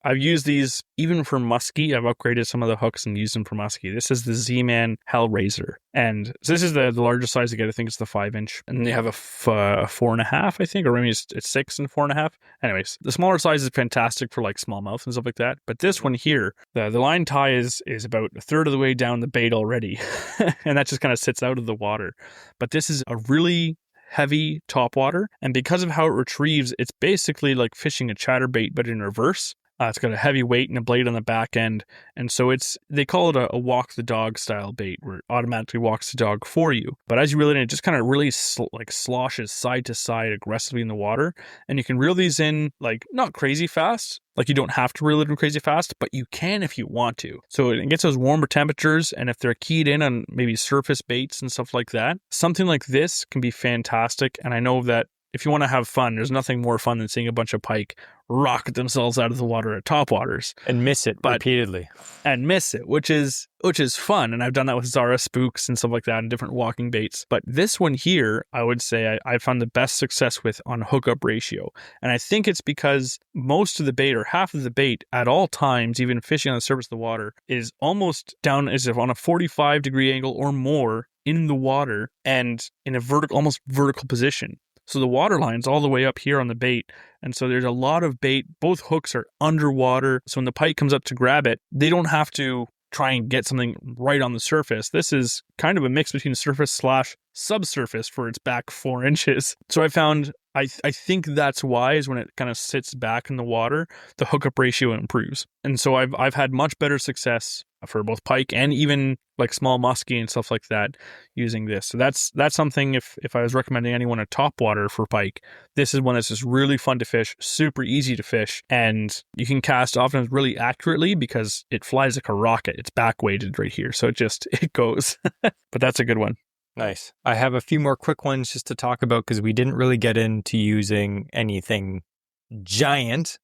I've used these even for muskie. I've upgraded some of the hooks and used them for muskie. This is the Z-Man Hellraiser. And so this is the largest size to get. I think it's the 5-inch. And they have a 4.5, I think, or maybe it's 6 and 4.5. Anyways, the smaller size is fantastic for like smallmouth and stuff like that. But this one here, the line tie is about a third of the way down the bait already. And that just kind of sits out of the water. But this is a really heavy topwater. And because of how it retrieves, it's basically like fishing a chatterbait, but in reverse. It's got a heavy weight and a blade on the back end. And so they call it a walk the dog style bait where it automatically walks the dog for you. But as you reel it in, it just kind of really sloshes side to side aggressively in the water. And you can reel these in like not crazy fast. Like you don't have to reel it in crazy fast, but you can if you want to. So it gets those warmer temperatures. And if they're keyed in on maybe surface baits and stuff like that, something like this can be fantastic. And I know that if you want to have fun, there's nothing more fun than seeing a bunch of pike rocket themselves out of the water at topwaters. And miss it repeatedly. And miss it, which is fun. And I've done that with Zara spooks and stuff like that and different walking baits. But this one here, I would say I found the best success with on hookup ratio. And I think it's because most of the bait or half of the bait at all times, even fishing on the surface of the water, is almost down as if on a 45-degree angle or more in the water and in a almost vertical position. So the water line's all the way up here on the bait. And so there's a lot of bait. Both hooks are underwater. So when the pike comes up to grab it, they don't have to try and get something right on the surface. This is kind of a mix between surface / subsurface for its back 4 inches. So I found, I think that's why is when it kind of sits back in the water, the hookup ratio improves. And so I've had much better success for both pike and even like small muskie and stuff like that using this. So that's something if I was recommending anyone a topwater for pike, this is one that's just really fun to fish, super easy to fish, and you can cast often really accurately because it flies like a rocket. It's back weighted right here. So it goes. But that's a good one. Nice. I have a few more quick ones just to talk about because we didn't really get into using anything giant.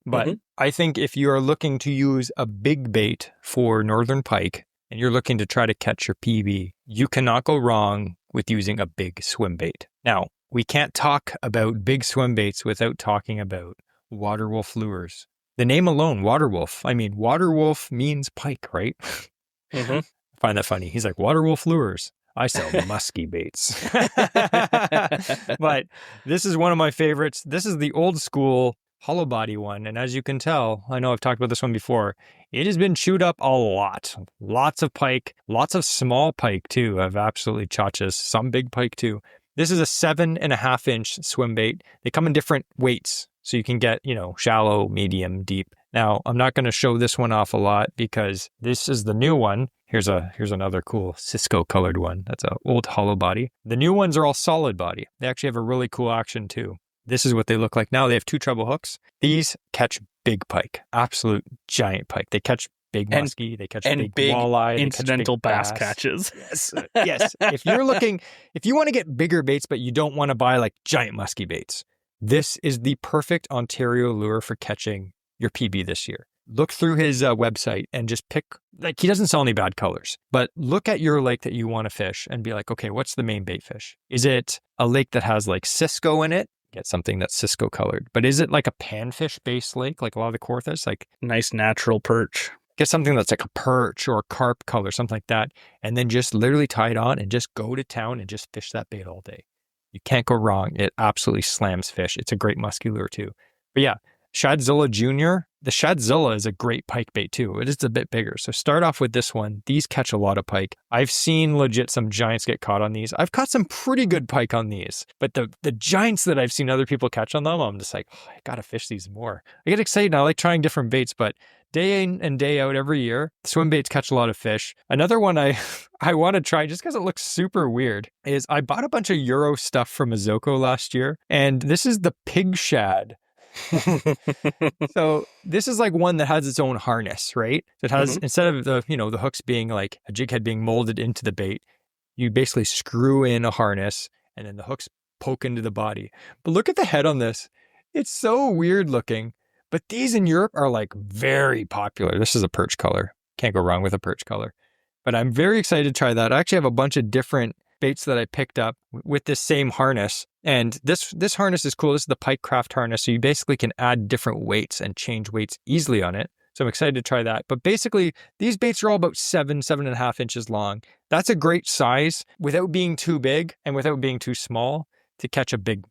But I think if you are looking to use a big bait for northern pike and you're looking to try to catch your PB, you cannot go wrong with using a big swim bait. Now, we can't talk about big swim baits without talking about water wolf lures. The name alone, water wolf. I mean, water wolf means pike, right? I find that funny. He's like, water wolf lures. I sell musky baits. But this is one of my favorites. This is the old school hollow body one. And as you can tell, I know I've talked about this one before, it has been chewed up a lot. Lots of pike, lots of small pike too. I've absolutely chachas, some big pike too. This is a 7.5-inch swim bait. They come in different weights. So you can get, shallow, medium, deep. Now, I'm not going to show this one off a lot because this is the new one. Here's another cool Cisco colored one. That's an old hollow body. The new ones are all solid body. They actually have a really cool action too. This is what they look like now. They have 2 treble hooks. These catch big pike, absolute giant pike. They catch big muskie. They catch big walleye. Incidental bass catches. Yes. Yes. If you want to get bigger baits, but you don't want to buy like giant muskie baits, this is the perfect Ontario lure for catching your PB this year. Look through his website and just pick, he doesn't sell any bad colors, but look at your lake that you want to fish and be like, okay, what's the main bait fish? Is it a lake that has like Cisco in it? Get something that's Cisco colored. But is it like a panfish based lake, like a lot of the Kawarthas? Like nice natural perch. Get something that's like a perch or a carp color, something like that. And then just literally tie it on and just go to town and just fish that bait all day. You can't go wrong. It absolutely slams fish. It's a great musky lure too. But yeah, Shadzilla Jr., the Shadzilla is a great pike bait too. It is a bit bigger. So start off with this one. These catch a lot of pike. I've seen legit some giants get caught on these. I've caught some pretty good pike on these. But the giants that I've seen other people catch on them, I'm just like, I got to fish these more. I get excited and I like trying different baits, but day in and day out every year. Swim baits catch a lot of fish. Another one I want to try just because it looks super weird is I bought a bunch of Euro stuff from Azoko last year, and this is the pig shad. So this is like one that has its own harness, right? It has, instead of the hooks being like a jig head being molded into the bait, you basically screw in a harness and then the hooks poke into the body. But look at the head on this. It's so weird looking. But these in Europe are like very popular. This is a perch color. Can't go wrong with a perch color. But I'm very excited to try that. I actually have a bunch of different baits that I picked up with this same harness. And this harness is cool. This is the Pike Craft harness. So you basically can add different weights and change weights easily on it. So I'm excited to try that. But basically, these baits are all about 7.5 inches long. That's a great size without being too big and without being too small to catch a big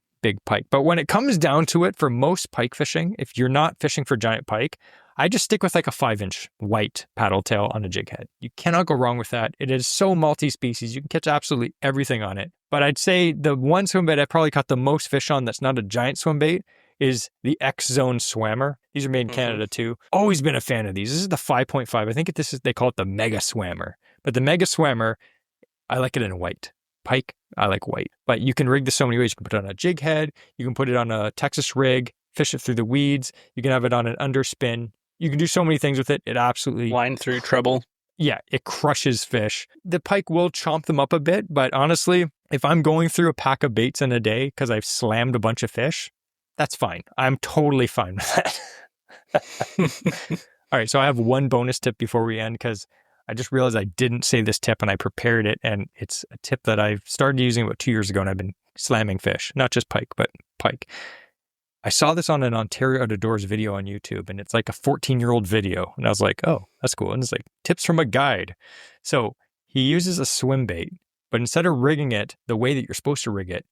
pike. But when it comes down to it, for most pike fishing, if you're not fishing for giant pike, I just stick with like a 5-inch white paddle tail on a jig head. You cannot go wrong with that. It is so multi-species. You can catch absolutely everything on it. But I'd say the one swim bait I probably caught the most fish on that's not a giant swim bait is the X-Zone Swammer. These are made in Canada too. Always been a fan of these. This is the 5.5. I think they call it the Mega Swammer. But the Mega Swammer, I like it in white. Pike, I like white. But you can rig this so many ways. You can put it on a jig head. You can put it on a Texas rig, fish it through the weeds. You can have it on an underspin. You can do so many things with it. It absolutely... line through treble. Yeah, it crushes fish. The pike will chomp them up a bit, but honestly, if I'm going through a pack of baits in a day because I've slammed a bunch of fish, that's fine. I'm totally fine with that. All right, so I have one bonus tip before we end because I just realized I didn't say this tip and I prepared it, and it's a tip that I've started using about 2 years ago, and I've been slamming fish, not just pike, but pike. I saw this on an Ontario Out of Doors video on YouTube, and it's like a 14-year-old video, and I was like, oh, that's cool. And it's like tips from a guide. So he uses a swim bait, but instead of rigging it the way that you're supposed to rig it,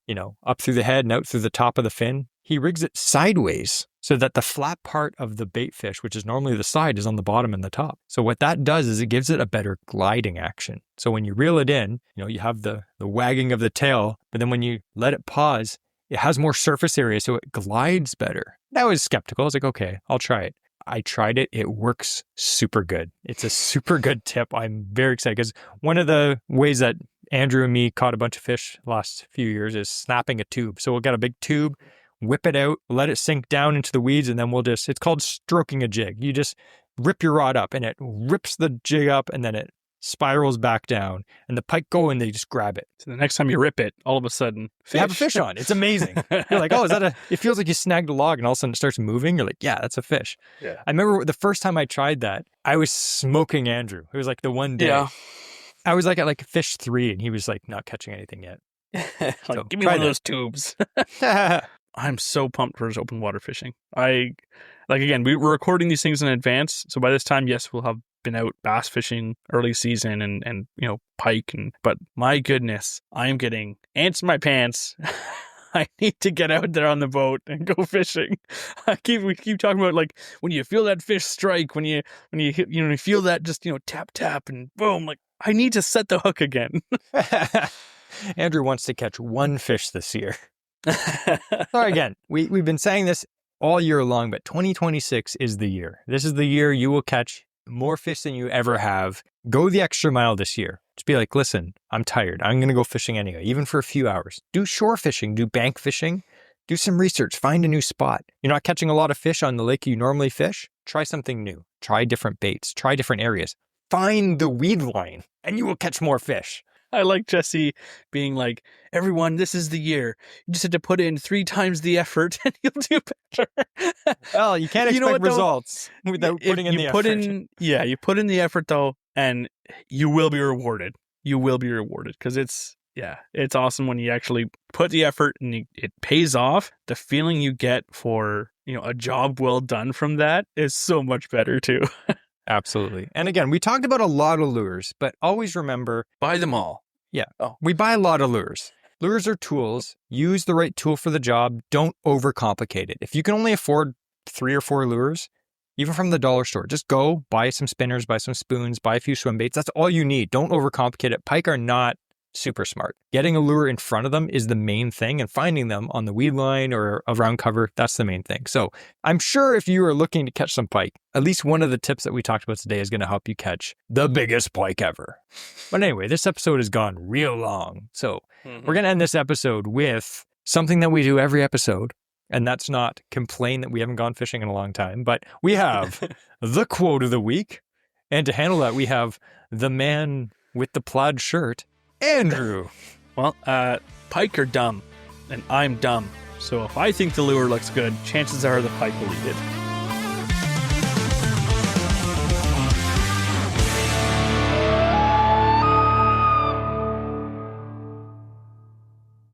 up through the head and out through the top of the fin, he rigs it sideways so that the flat part of the bait fish, which is normally the side, is on the bottom and the top. So what that does is it gives it a better gliding action. So when you reel it in, you have the wagging of the tail, but then when you let it pause, it has more surface area, so it glides better. I was skeptical. I was like, okay, I'll try it. I tried it. It works super good. It's a super good tip. I'm very excited because one of the ways that Andrew and me caught a bunch of fish the last few years is snapping a tube. So we'll get a big tube, whip it out, let it sink down into the weeds, and then it's called stroking a jig. You just rip your rod up and it rips the jig up and then it spirals back down, and the pike go and they just grab it. So the next time you rip it, all of a sudden, fish. You have a fish on. It's amazing. You're like, oh, it feels like you snagged a log, and all of a sudden it starts moving. You're like, yeah, that's a fish. Yeah. I remember the first time I tried that, I was smoking Andrew. It was like the one day. Yeah. I was like at like fish 3, and he was like not catching anything yet. So, give me one of those tubes. I'm so pumped for open water fishing. Again, we were recording these things in advance, so by this time, yes, we'll have been out bass fishing early season and pike, but my goodness, I am getting ants in my pants. I need to get out there on the boat and go fishing. We keep talking about like when you feel that fish strike, when you hit, you feel that just tap tap and boom, like I need to set the hook again. Andrew wants to catch one fish this year. So again, we've been saying this all year long, but 2026 is the year. This is the year you will catch more fish than you ever have. Go the extra mile this year. Just be like, listen, I'm tired. I'm going to go fishing anyway, even for a few hours. Do shore fishing, do bank fishing, do some research, find a new spot. You're not catching a lot of fish on the lake you normally fish. Try something new. Try different baits. Try different areas. Find the weed line and you will catch more fish. I like Jesse being like, everyone, this is the year. You just have to put in 3 times the effort and you'll do better. Well, you can't expect results without putting in the effort. You put in the effort though, and you will be rewarded. You will be rewarded because it's awesome when you actually put the effort and it pays off. The feeling you get for, a job well done from that is so much better too. Absolutely. And again, we talked about a lot of lures, but always remember, buy them all. Yeah. We buy a lot of lures. Lures are tools. Use the right tool for the job. Don't overcomplicate it. If you can only afford 3 or 4 lures, even from the dollar store, just go buy some spinners, buy some spoons, buy a few swim baits. That's all you need. Don't overcomplicate it. Pike are not super smart. Getting a lure in front of them is the main thing, and finding them on the weed line or around cover, that's the main thing. So I'm sure if you are looking to catch some pike, at least one of the tips that we talked about today is going to help you catch the biggest pike ever. But anyway, this episode has gone real long. So we're going to end this episode with something that we do every episode. And that's not complain that we haven't gone fishing in a long time, but we have the quote of the week. And to handle that, we have the man with the plaid shirt, Andrew. Well, pike are dumb, and I'm dumb. So if I think the lure looks good, chances are the pike will eat it.